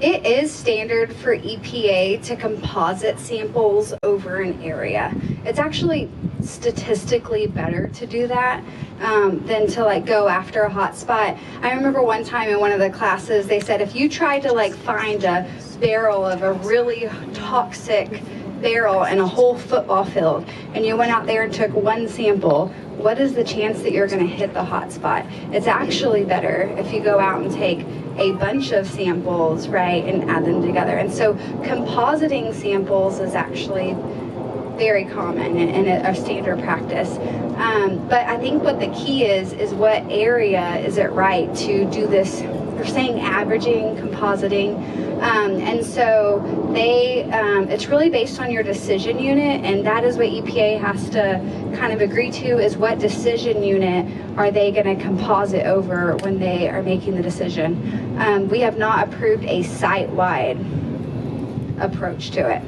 It is standard for EPA to composite samples over an area. It's actually statistically better to do that than to like go after a hot spot. I remember one time in one of the classes, they said if you tried to like find a barrel of a really toxic barrel in a whole football field and you went out there and took one sample, what is the chance that you're going to hit the hot spot? It's actually better if you go out and take a bunch of samples, right, and add them together. And so compositing samples is actually very common and a standard practice. But I think what the key is what area is it right to do this? They're saying averaging, compositing. And so it's really based on your decision unit, and that is what EPA has to kind of agree to, is what decision unit are they going to composite over when they are making the decision. We have not approved a site-wide approach to it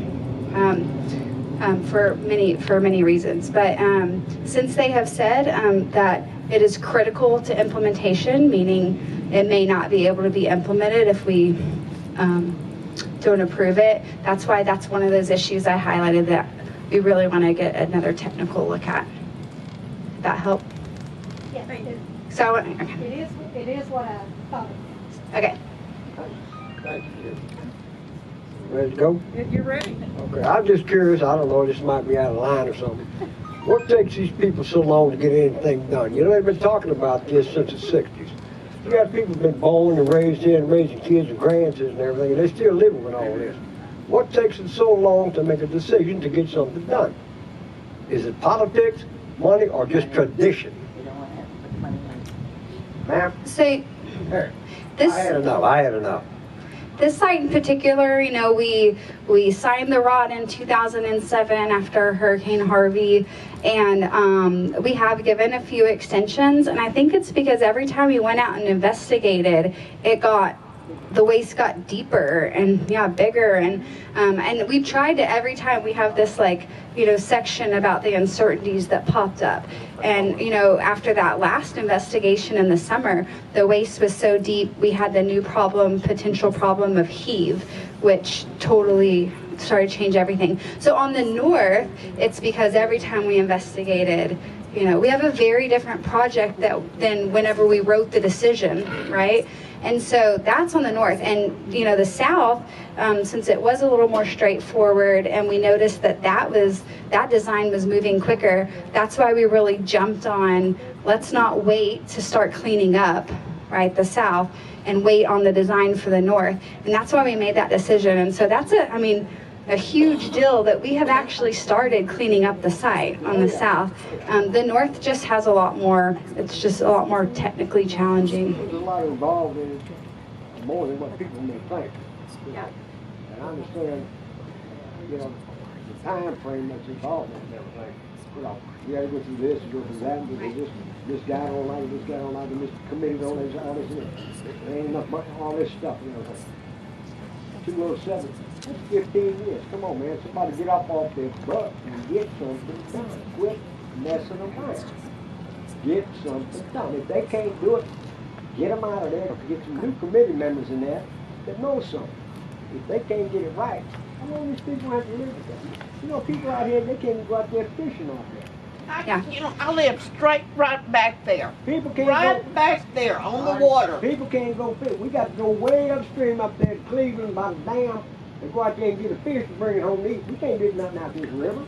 for many reasons. But since they have said that it is critical to implementation, meaning it may not be able to be implemented if we don't approve it. That's why that's one of those issues I highlighted that we really want to get another technical look at. That help? Yes, it So, is what I thought it okay. Thank you. Ready to go? If you're ready. Okay, I'm just curious, I don't know, this might be out of line or something. What takes these people so long to get anything done? You know, they've been talking about this since the 60s. You got people been born and raised in, raising kids and grandkids and everything, and they're still living with all this. What takes them so long to make a decision to get something done? Is it politics, money, or just tradition? Ma'am? So, Here. this... I had enough. This site in particular, you know, we signed the ROD in 2007 after Hurricane Harvey, and we have given a few extensions, and I think it's because every time we went out and investigated, it got the waste got deeper and bigger, and we've tried to, every time we have this section about the uncertainties that popped up. And after that last investigation in the summer, the waste was so deep, we had the new potential problem of heave, which totally started to change everything. So on the north, it's because every time we investigated, we have a very different project than whenever we wrote the decision, right? And so that's on the north. And the south, since it was a little more straightforward, and we noticed that design was moving quicker, that's why we really jumped on, let's not wait to start cleaning up, right, the south, and wait on the design for the north. And that's why we made that decision. And so that's a huge deal that we have actually started cleaning up the site on the south. The north just has a lot more, it's just a lot more technically challenging. There's a lot involved in it, more than what people may think. Yeah. And I understand, the time frame that's involved in everything. You gotta go through this, and go through that, and go through this guy don't like it, this guy don't like it, this committee don't like it, all this, there ain't enough money, all this stuff, 207. That's 15 years. Come on, man. Somebody get up off their butt and get something done. Quit messing around. Get something done. If they can't do it, get them out of there. Get some new committee members in there that know something. If they can't get it right, how long these people have to live with that? People out here, they can't go out there fishing out there. I live straight right back there. People can't right back there on the water. People can't go fish. We got to go way upstream up there in Cleveland by the dam and go out there and get a fish to bring it home to eat. We can't do nothing out this river.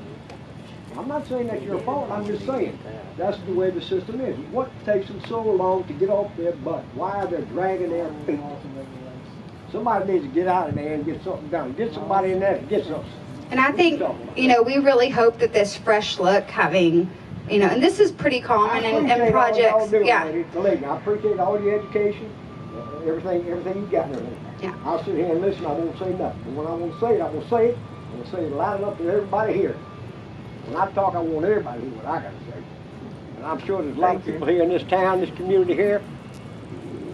I'm not saying that's your fault. I'm just saying that's the way the system is. What takes them so long to get off their butt? Why are they dragging their feet? Somebody needs to get out of there and get something done. Get somebody in there to get something. And I think, we really hope that this fresh look having, and this is pretty common in projects. Yeah. I appreciate all your education, everything you got and everything. Yeah. I'll sit here and listen. I won't say nothing. And when I want to say it, I will say it. I will say it loud enough that everybody hears. When I talk, I want everybody to hear what I got to say. And I'm sure there's a lot of people here in this town, this community here,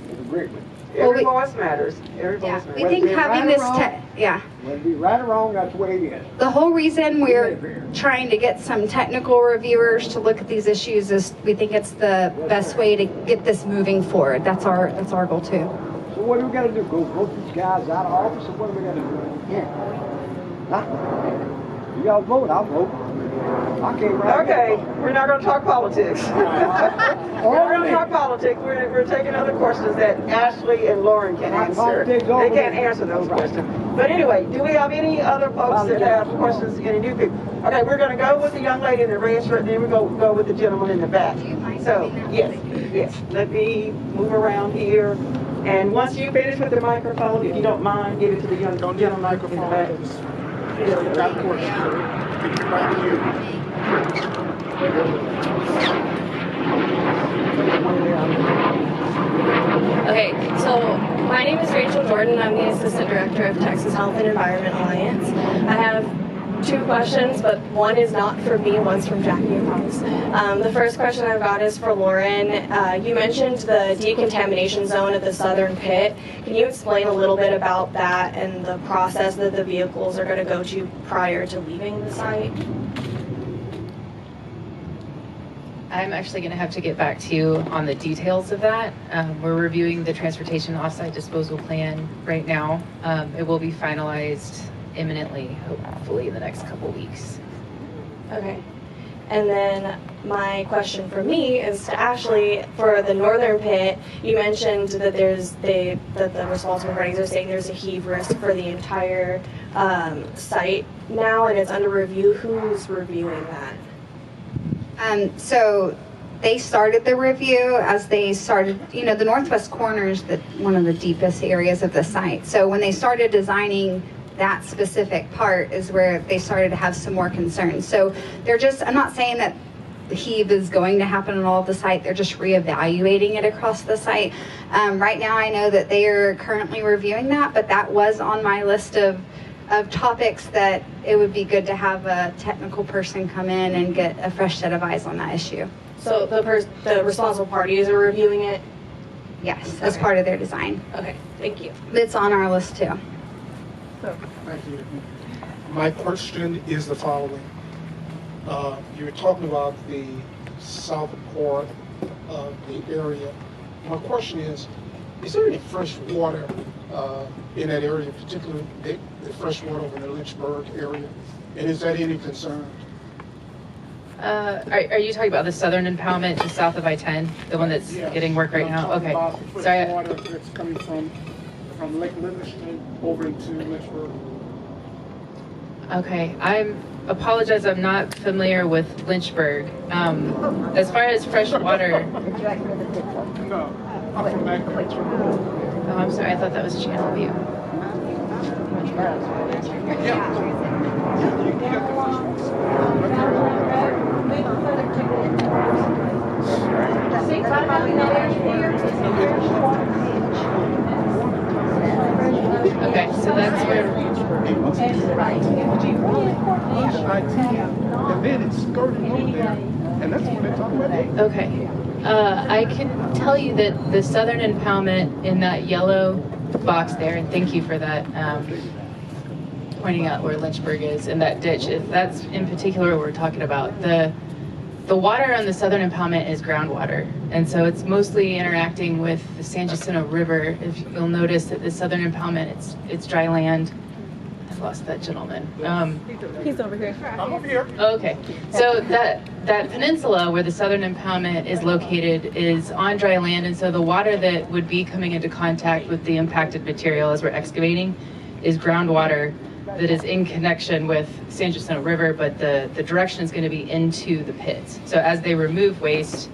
that agree with me. Every voice matters. Every voice matters. We think having this, Whether it be right or wrong, that's the way it is. The whole reason we're trying to get some technical reviewers to look at these issues is we think it's the best way to get this moving forward. That's our goal too. So what do we got to do? Go vote these guys out of office, or what do we got to do? Yeah. Huh? You all vote, I'll vote. I can't write. Okay, we're not going to talk politics. We're not going to talk politics. We're taking other questions that Ashley and Lauren can answer. They can't answer those questions. But anyway, do we have any other folks that have questions? Any new people? Okay, we're going to go with the young lady in the red shirt, and then we're going to go with the gentleman in the back. So, yes. Let me move around here. And once you finish with the microphone, if you don't mind, give it to the young gentleman in the back. Okay, so my name is Rachel Jordan. I'm the Assistant Director of Texas Health and Environment Alliance. I have two questions, but one is not for me, one's from Jackie, I promise. The first question I've got is for Lauren. You mentioned the decontamination zone at the southern pit. Can you explain a little bit about that and the process that the vehicles are going to go to prior to leaving the site? I'm actually going to have to get back to you on the details of that. We're reviewing the transportation offsite disposal plan right now. It will be finalized imminently, hopefully in the next couple weeks. Okay. And then my question for me is to Ashley, for the northern pit, you mentioned that that the responsible parties are saying there's a heave risk for the entire site now, and it's under review. Who's reviewing that? So they started the review as they started, the northwest corner is one of the deepest areas of the site. So when they started designing that specific part is where they started to have some more concerns. So I'm not saying that the heave is going to happen on all of the site, they're just reevaluating it across the site. Right now I know that they are currently reviewing that, but that was on my list of topics that it would be good to have a technical person come in and get a fresh set of eyes on that issue. So the responsible parties are reviewing it? Yes, as part of their design. Okay, thank you. It's on our list too. Thank you. My question is the following. You were talking about the south part of the area. My question is there any fresh water in that area, particularly the fresh water over in the Lynchburg area? And is that any concern? Are you talking about the southern impoundment just south of I-10, the one that's getting work right now? Okay. Sorry. Water that's coming from Lake Livingston over into Lynchburg. Okay, I apologize, I'm not familiar with Lynchburg. As far as fresh water. No, I'm from Anchorage. Oh, I'm sorry, I thought that was Channelview. Okay, so that's where. And then it's skirting over there, and that's what they're talking about. Okay. I can tell you that the southern impoundment in that yellow box there, and thank you for that, pointing out where Lynchburg is, and that ditch, if that's in particular what we're talking about. The water on the southern impoundment is groundwater, and so it's mostly interacting with the San Jacinto River. If you'll notice that the southern impoundment, it's dry land. I've lost that gentleman. He's over here. I'm over here. Okay, so that peninsula where the southern impoundment is located is on dry land, and so the water that would be coming into contact with the impacted material as we're excavating is groundwater that is in connection with San Jacinto River, but the direction is going to be into the pits. So as they remove waste,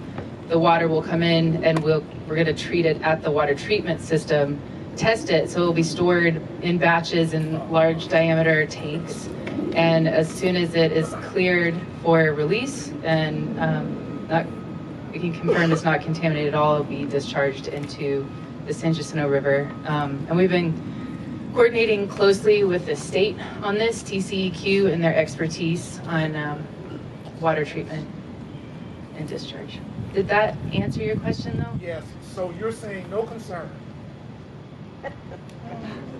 the water will come in, and we're going to treat it at the water treatment system, test it, so it will be stored in batches in large diameter tanks. And as soon as it is cleared for release and we can confirm it's not contaminated at all, it will be discharged into the San Jacinto River. And we've been coordinating closely with the state on this, TCEQ, and their expertise on water treatment and discharge. Did that answer your question, though? Yes. So you're saying no concern?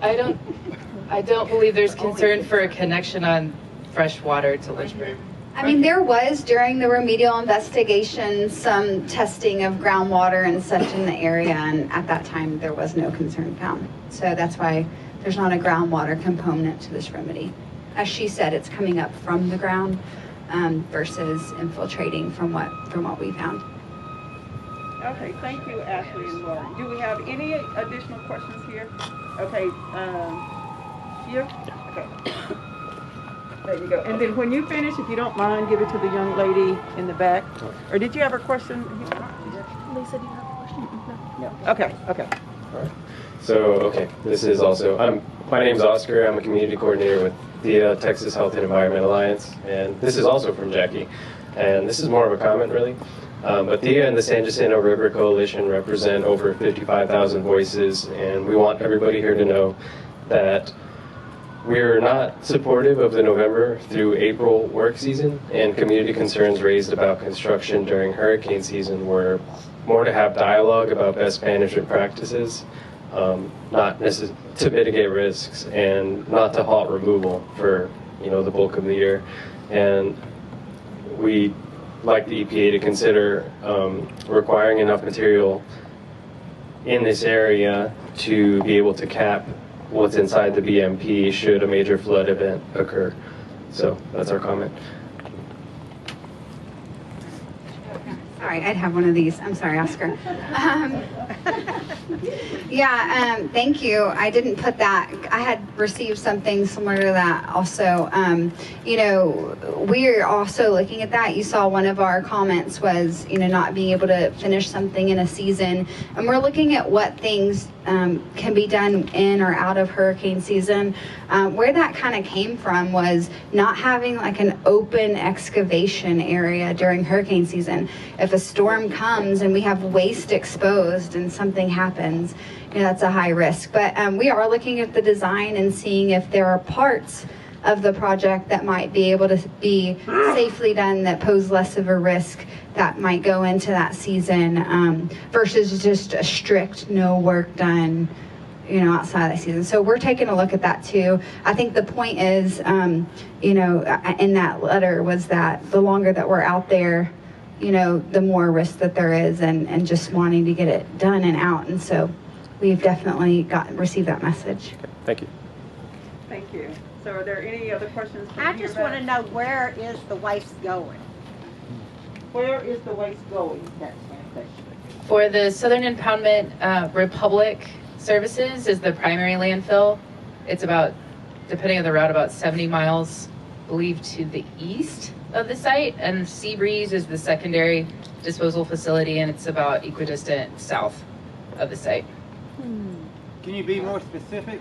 I don't believe there's concern for a connection on fresh water to Lynchburg. I mean, there was during the remedial investigation some testing of groundwater and such in the area, and at that time there was no concern found. So that's why there's not a groundwater component to this remedy. As she said, it's coming up from the ground versus infiltrating from what we found. Okay, thank you, Ashley and Lauren. Do we have any additional questions here? Okay, here? Okay. There you go. And then when you finish, if you don't mind, give it to the young lady in the back. Or did you have a question? Lisa, do you have a question? No. Okay, okay. All right. So, okay, this is also, my name's Oscar. I'm a community coordinator with the Texas Health and Environment Alliance, and this is also from Jackie. And this is more of a comment, really. But THEA and the San Jacinto River Coalition represent over 55,000 voices, and we want everybody here to know that we're not supportive of the November through April work season, and community concerns raised about construction during hurricane season were more to have dialogue about best management practices, not necessarily to mitigate risks, and not to halt removal for the bulk of the year. And we like the EPA to consider requiring enough material in this area to be able to cap what's inside the BMP should a major flood event occur. So that's our comment. Sorry, I'd have one of these. I'm sorry, Oscar. Thank you. I didn't put that. I had received something similar to that also. We're also looking at that. You saw one of our comments was, not being able to finish something in a season. And we're looking at what things can be done in or out of hurricane season. Where that kind of came from was not having like an open excavation area during hurricane season. If a storm comes and we have waste exposed and something happens, that's a high risk. But we are looking at the design and seeing if there are parts of the project that might be able to be safely done, that pose less of a risk, that might go into that season, versus just a strict no work done, you know, outside of the season. So we're taking a look at that too. I think the point is, you know, in that letter was that the longer that we're out there, you know, the more risk that there is, and just wanting to get it done and out. And so we've definitely received that message. Thank you. Thank you. So are there any other questions? I just want to know, where is the waste going? Where is the waste going? That's my question. For the Southern Impoundment, Republic Services is the primary landfill. It's about, depending on the route, about 70 miles, I believe, to the east of the site, and Seabreeze is the secondary disposal facility, and it's about equidistant south of the site. Can you be more specific?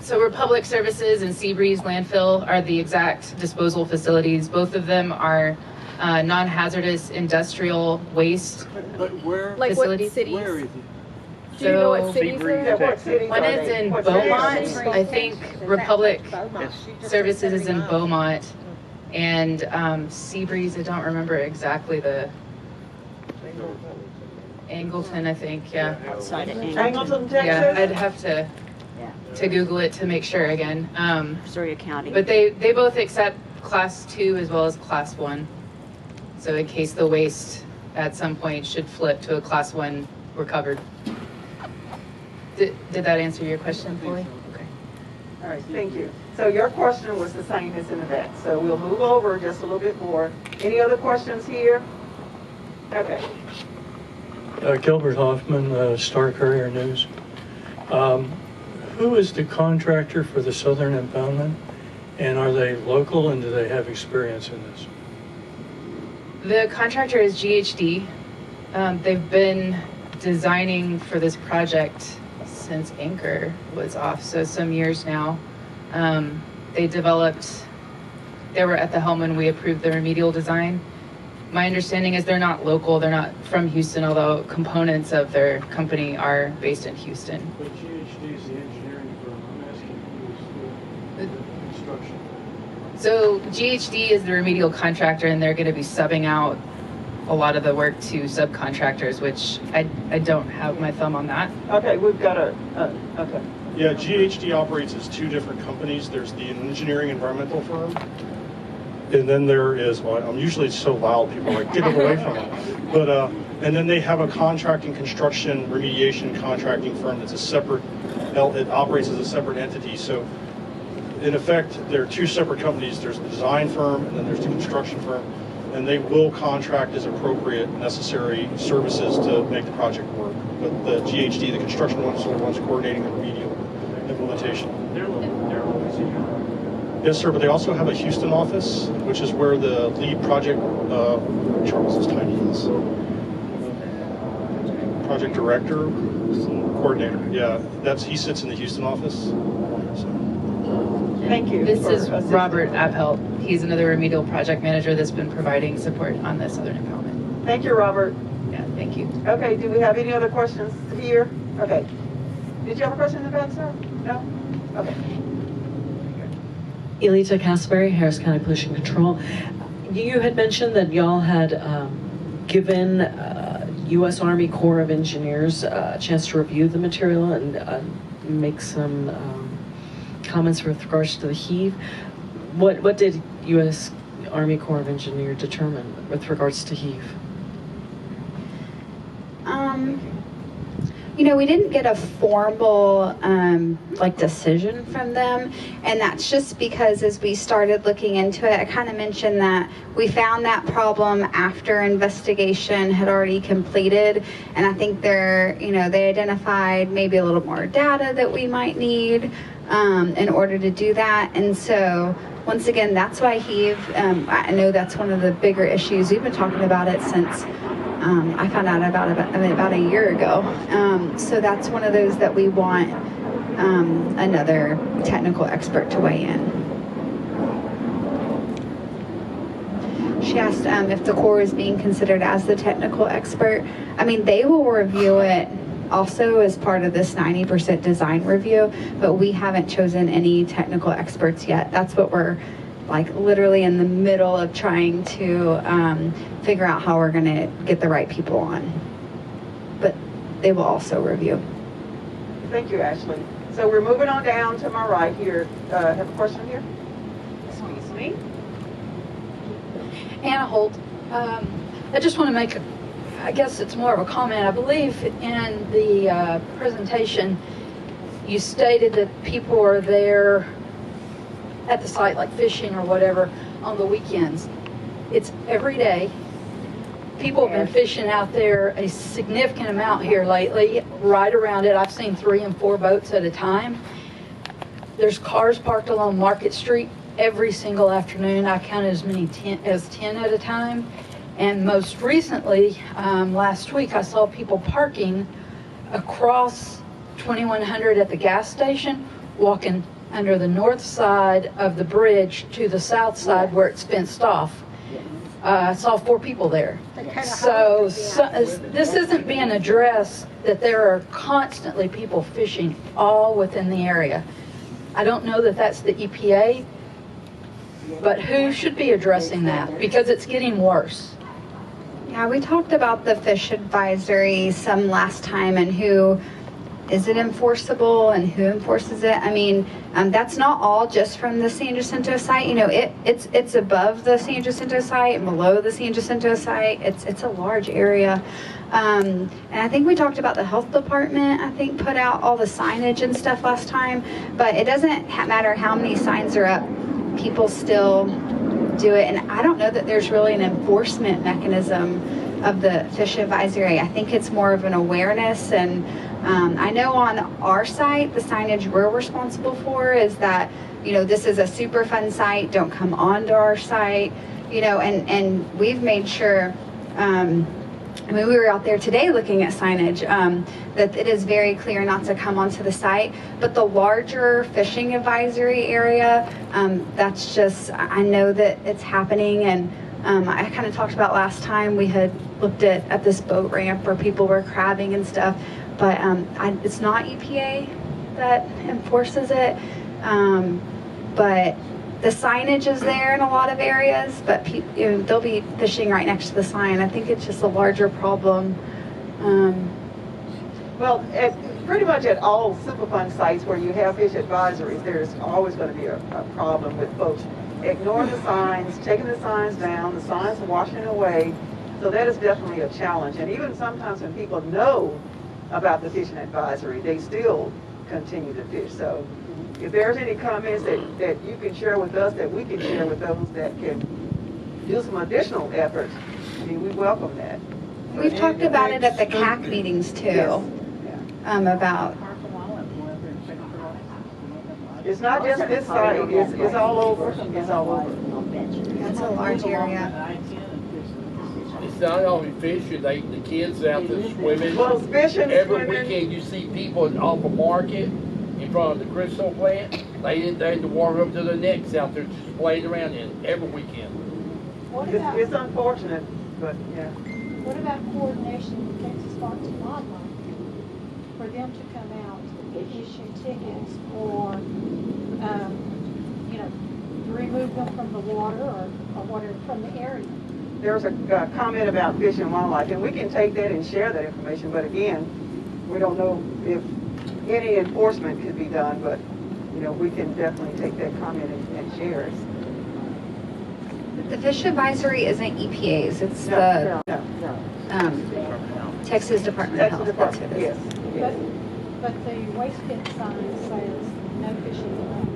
So Republic Services and Seabreeze landfill are the exact disposal facilities. Both of them are non-hazardous industrial waste But where? Like facilities. what cities? Where is it? Do you know what So cities are? one is in Beaumont. I think Republic Services is in Beaumont, and Seabreeze, I don't remember exactly the Angleton, I think, yeah. Outside of Angleton, Texas? Yeah, I'd have to Google it to make sure again. Missouri County. But they both accept Class 2 as well as Class 1. So in case the waste at some point should flip to a Class 1, we're covered. Did that answer your question fully? Okay. All right, thank you. So your question was the same as in the back. So we'll move over just a little bit more. Any other questions here? Okay. Gilbert Hoffman, Star Courier News. Who is the contractor for the Southern Impoundment? And are they local, and do they have experience in this? The contractor is GHD. They've been designing for this project since Anchor was off, so some years now. They were at the helm when we approved the remedial design. My understanding is they're not local, they're not from Houston, although components of their company are based in Houston. But GHD is the engineering firm. I'm asking who's the construction. So GHD is the remedial contractor, and they're going to be subbing out a lot of the work to subcontractors, which I don't have my thumb on that. Okay, we've got okay. Yeah, GHD operates as two different companies. There's the engineering environmental firm, and then there is, well, I'm usually so loud, people are like, get it away from it. But, and then they have a contracting, construction, remediation contracting firm that's a separate, it operates as a separate entity. So in effect, there are two separate companies. There's the design firm, and then there's the construction firm, and they will contract as appropriate necessary services to make the project work. But the GHD, the construction one, is the one's coordinating the remedial implementation. They're local. Yes, sir, but they also have a Houston office, which is where the lead project, Charles's title is. Project director, coordinator, yeah, he sits in the Houston office. So. Thank you. This is Robert Abhelt. He's another remedial project manager that's been providing support on the Southern Impoundment. Thank you, Robert. Yeah, thank you. Okay, do we have any other questions here? Okay. Did you have a question in the back, sir? No? Okay. Elita Casper, Harris County Pollution Control. You had mentioned that y'all had given U.S. Army Corps of Engineers a chance to review the material and make some comments with regards to the heave. What did U.S. Army Corps of Engineers determine with regards to heave? You know, we didn't get a formal decision from them, and that's just because as we started looking into it, I kind of mentioned that we found that problem after investigation had already completed, and I think they identified maybe a little more data that we might need in order to do that. And so once again, that's why heave, I know that's one of the bigger issues. We've been talking about it since I found out about a year ago. So that's one of those that we want another technical expert to weigh in. She asked if the Corps is being considered as the technical expert. I mean, they will review it also as part of this 90% design review, but we haven't chosen any technical experts yet. That's what we're like literally in the middle of trying to figure out how we're going to get the right people on. But they will also review. Thank you, Ashley. So we're moving on down to my right here. Have a question here? Excuse me. Anna Holt. I just want to make I guess it's more of a comment. I believe in the presentation you stated that people are there at the site, like fishing or whatever, on the weekends. It's every day. People have been fishing out there a significant amount here lately, right around it. I've seen 3 and 4 boats at a time. There's cars parked along Market Street every single afternoon. I counted as many as 10 at a time. And most recently, last week, I saw people parking across 2100 at the gas station, walking under the north side of the bridge to the south side where it's fenced off. I saw 4 people there. So this isn't being addressed, that there are constantly people fishing all within the area. I don't know that that's the EPA, but who should be addressing that? Because it's getting worse. Yeah, we talked about the fish advisory some last time and who is it enforceable and who enforces it. I mean, that's not all just from the San Jacinto site. You know, it's above the San Jacinto site and below the San Jacinto site. It's a large area. And I think we talked about the health department, I think, put out all the signage and stuff last time. But it doesn't matter how many signs are up, people still do it. And I don't know that there's really an enforcement mechanism of the fish advisory. I think it's more of an awareness. And I know on our site, the signage we're responsible for is that, you know, this is a Superfund site, don't come onto our site, you know, and we've made sure, I mean, we were out there today looking at signage, that it is very clear not to come onto the site. But the larger fishing advisory area, that's just, I know that it's happening. And I kind of talked about last time we had looked at this boat ramp where people were crabbing and stuff. But it's not EPA that enforces it. But the signage is there in a lot of areas, but you know, they'll be fishing right next to the sign. I think it's just a larger problem. Well, pretty much at all Superfund sites where you have fish advisories, there's always going to be a problem with folks ignoring the signs, taking the signs down, the signs washing away. So that is definitely a challenge. And even sometimes when people know about the fishing advisory, they still continue to fish. So if there's any comments that you can share with us, that we can share with those that can do some additional efforts, I mean, we welcome that. We've talked about it at the CAC meetings too. Yes. About it's not just this site, it's all over. It's all over. That's a large area. It's not only fishing, the kids out there swimming. Well, fishing, every swimming. weekend you see people off the market in front of the crystal plant. They had the water up to their necks out there just playing around in every weekend. It's unfortunate, but yeah. What about coordination with Texas Parks and Wildlife? For them to come out and issue tickets or, you know, to remove them from the water or whatever, from the area? There's a comment about Fish and Wildlife, and we can take that and share that information, but again, we don't know if any enforcement could be done, but, you know, we can definitely take that comment and share it. The fish advisory isn't EPA's, it's Texas Department of Health. That's what it is. Yes. But the waste pit sign says no fishing allowed.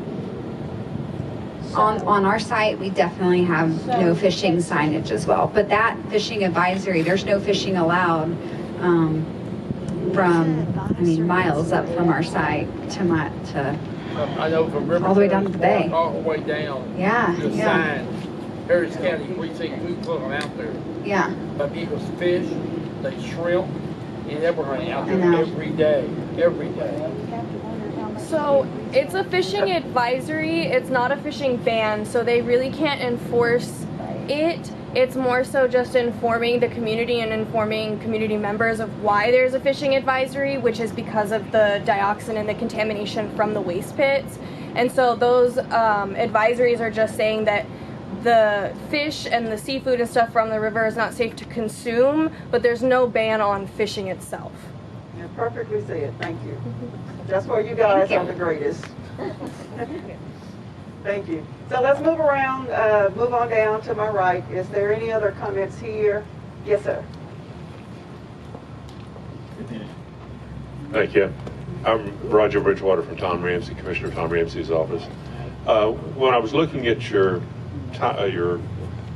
On our site, we definitely have no fishing signage as well. But that fishing advisory, there's no fishing allowed from, I mean, miles up from our site to I know from River all the way down to the bay. All the way down. Yeah, The yeah. signs. Harris County, we put them out there. Yeah. But people fish, they shrimp, and everything out I there know. every day. Every day. So it's a fishing advisory, it's not a fishing ban, so they really can't enforce it. It's more so just informing the community and informing community members of why there's a fishing advisory, which is because of the dioxin and the contamination from the waste pits. And so those advisories are just saying that the fish and the seafood and stuff from the river is not safe to consume, but there's no ban on fishing itself. Yeah, perfectly said. Thank you. That's where you guys are the greatest. Thank you. So let's move around, move on down to my right. Is there any other comments here? Yes, sir. Thank you. I'm Roger Bridgewater from Tom Ramsey, Commissioner Tom Ramsey's office. When I was looking at your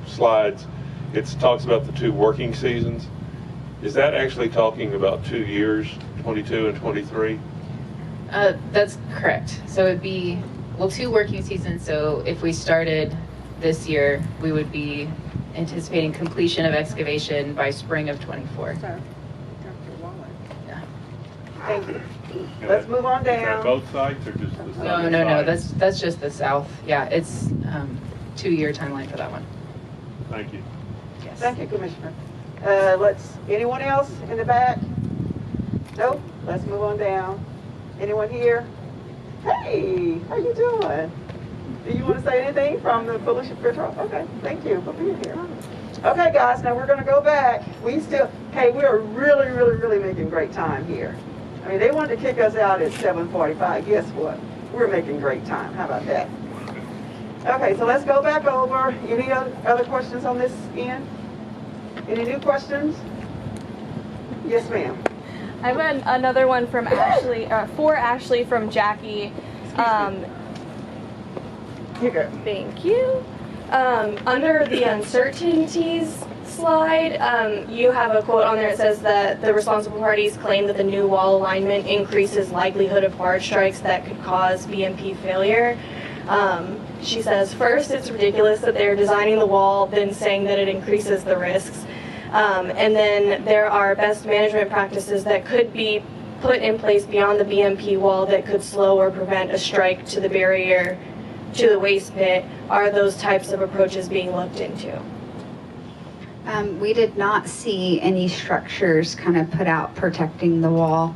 slides, it talks about the 2 working seasons. Is that actually talking about 2 years, 22 and 23? That's correct. So it'd be, well, 2 working seasons. So if we started this year, we would be anticipating completion of excavation by spring of 24. Yeah. Thank you. Let's move on down. Is that both sites or just the south? No. That's just the south. Yeah, it's 2-year timeline for that one. Thank you. Yes. Thank you, Commissioner. Anyone else in the back? Nope. Let's move on down. Anyone here? Hey, how you doing? Do you want to say anything from the pollution control? Okay, thank you for being here. Okay, guys, now we're going to go back. We are really making great time here. I mean, they wanted to kick us out at 7:45. Guess what? We're making great time. How about that? Okay, so let's go back over. Any other questions on this end? Any new questions? Yes, ma'am. I have another one from Ashley, for Ashley from Jackie. Here you go. Thank you. Under the uncertainties slide, you have a quote on there that says that the responsible parties claim that the new wall alignment increases likelihood of barge strikes that could cause BMP failure. She says, first, it's ridiculous that they're designing the wall, then saying that it increases the risks. And then there are best management practices that could be put in place beyond the BMP wall that could slow or prevent a strike to the barrier, to the waste pit. Are those types of approaches being looked into? We did not see any structures kind of put out protecting the wall.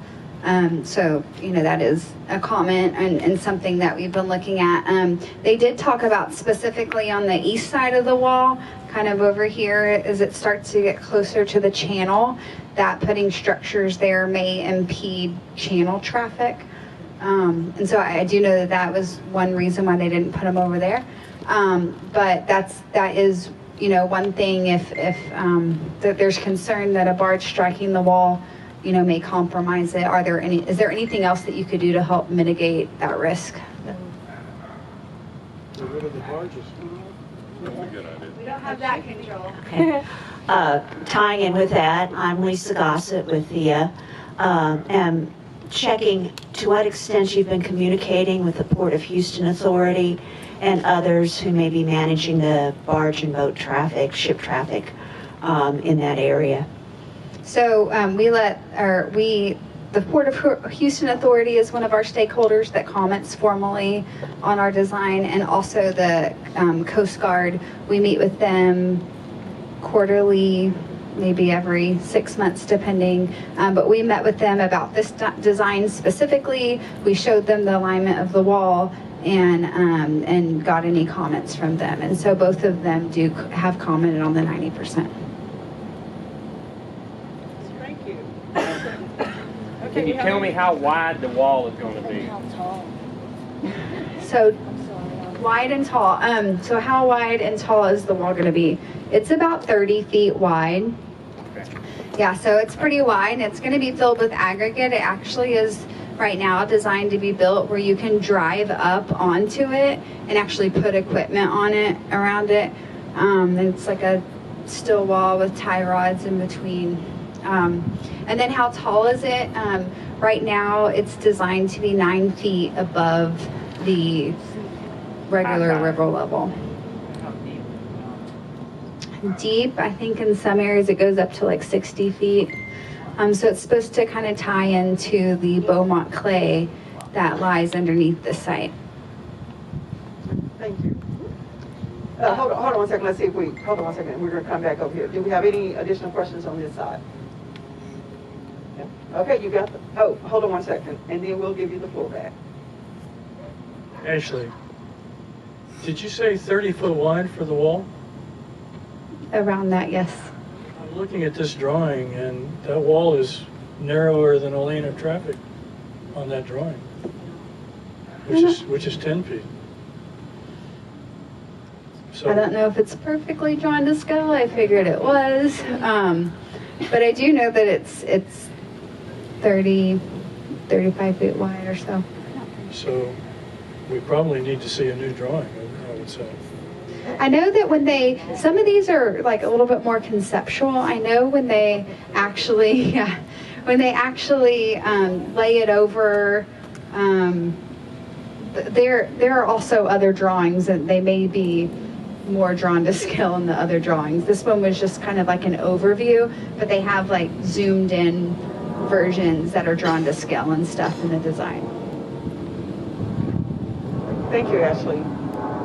So, that is a comment and something that we've been looking at. They did talk about specifically on the east side of the wall, kind of over here as it starts to get closer to the channel, that putting structures there may impede channel traffic. And so I do know that was one reason why they didn't put them over there. But that is, one thing if that there's concern that a barge striking the wall, may compromise it. Is there anything else that you could do to help mitigate that risk? Get rid of the barges. We don't have that control. Okay. Tying in with that, I'm Lisa Gossett with the, am checking to what extent you've been communicating with the Port of Houston Authority and others who may be managing the barge and boat traffic, ship traffic in that area. So the Port of Houston Authority is one of our stakeholders that comments formally on our design, and also the Coast Guard. We meet with them quarterly, maybe every 6 months depending, but we met with them about this design specifically. We showed them the alignment of the wall and got any comments from them, and so both of them do have commented on the 90%. Thank you. Can you tell me how wide the wall is going to be? So wide and tall. So how wide and tall is the wall going to be? It's about 30 feet wide. Yeah, so it's pretty wide. It's going to be filled with aggregate. It actually is right now designed to be built where you can drive up onto it and actually put equipment on it, around it. It's like a steel wall with tie rods in between. And then how tall is it? Right now it's designed to be 9 feet above the regular river level. Deep, I think in some areas it goes up to like 60 feet. So it's supposed to kind of tie into the Beaumont clay that lies underneath the site. Thank you. Hold one second, let's see if we, hold on one second, we're gonna come back over here. Do we have any additional questions on this side? Yeah. Okay, you got the, oh, hold on one second, and then we'll give you the floor back. Ashley, did you say 30-foot wide for the wall? Around that, yes. I'm looking at this drawing, and that wall is narrower than a lane of traffic on that drawing, which is 10 feet. So, I don't know if it's perfectly drawn to scale. I figured it was, but I do know that it's 35 feet wide or so. So we probably need to see a new drawing, I would say. I know that some of these are like a little bit more conceptual. I know when they actually, lay it over, there are also other drawings that they may be more drawn to scale in the other drawings. This one was just kind of like an overview, but they have like zoomed in versions that are drawn to scale and stuff in the design. Thank you, Ashley.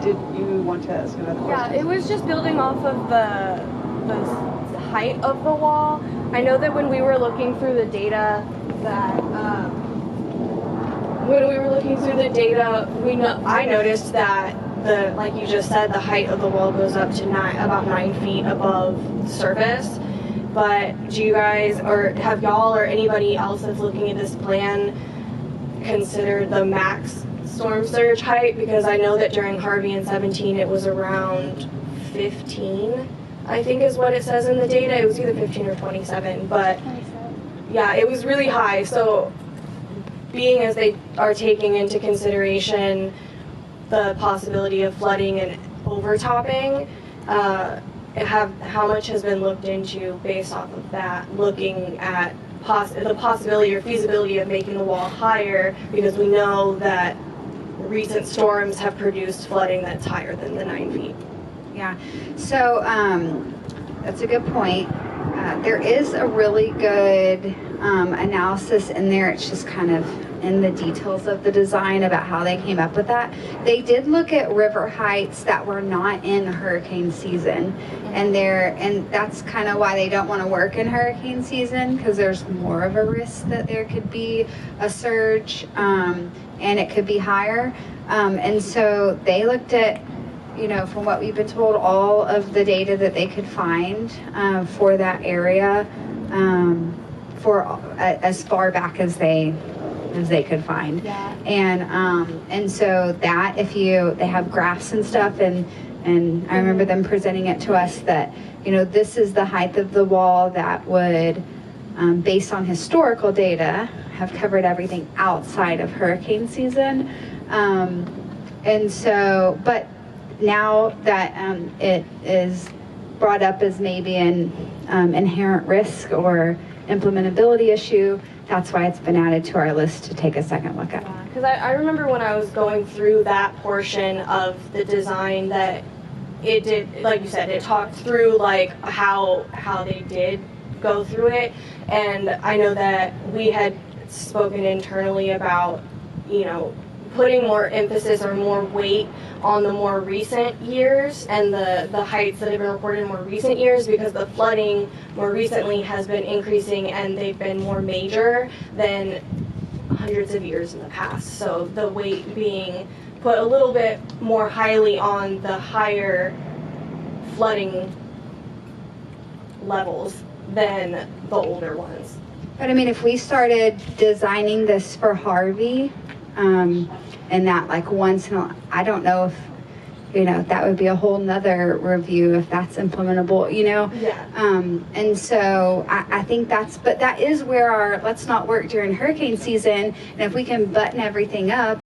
Did you want to ask another question? Yeah, it was just building off of the height of the wall. I know that when we were looking through the data I noticed that like you just said, the height of the wall goes up to about 9 feet above the surface. But do you guys, or have y'all or anybody else that's looking at this plan considered the max storm surge height? Because I know that during Harvey in 17 it was around 15, I think is what it says in the data. It was either 15 or 27, but yeah, it was really high. So being as they are taking into consideration the possibility of flooding and overtopping, how much has been looked into based off of that, looking at the possibility or feasibility of making the wall higher, because we know that recent storms have produced flooding that's higher than the 9 feet. Yeah, so that's a good point. There is a really good analysis in there. It's just kind of in the details of the design about how they came up with that. They did look at river heights that were not in hurricane season, and that's kind of why they don't want to work in hurricane season, because there's more of a risk that there could be a surge, and it could be higher. And so they looked at, from what we've been told, all of the data that they could find for that area, for as far back as they could find. Yeah. And so that they have graphs and stuff, and I remember them presenting it to us that, this is the height of the wall that would, based on historical data, have covered everything outside of hurricane season. And so, but now that it is brought up as maybe an inherent risk or implementability issue, that's why it's been added to our list to take a second look at. Because I remember when I was going through that portion of the design that it did, like you said, it talked through like how they did go through it. And I know that we had spoken internally about, putting more emphasis or more weight on the more recent years and the heights that have been reported in more recent years, because the flooding more recently has been increasing and they've been more major than hundreds of years in the past. So the weight being put a little bit more highly on the higher flooding levels than the older ones. But I mean, if we started designing this for Harvey, and that like once in a, I don't know if, that would be a whole nother review if that's implementable, Yeah. And so I think but that is where let's not work during hurricane season. And if we can button everything up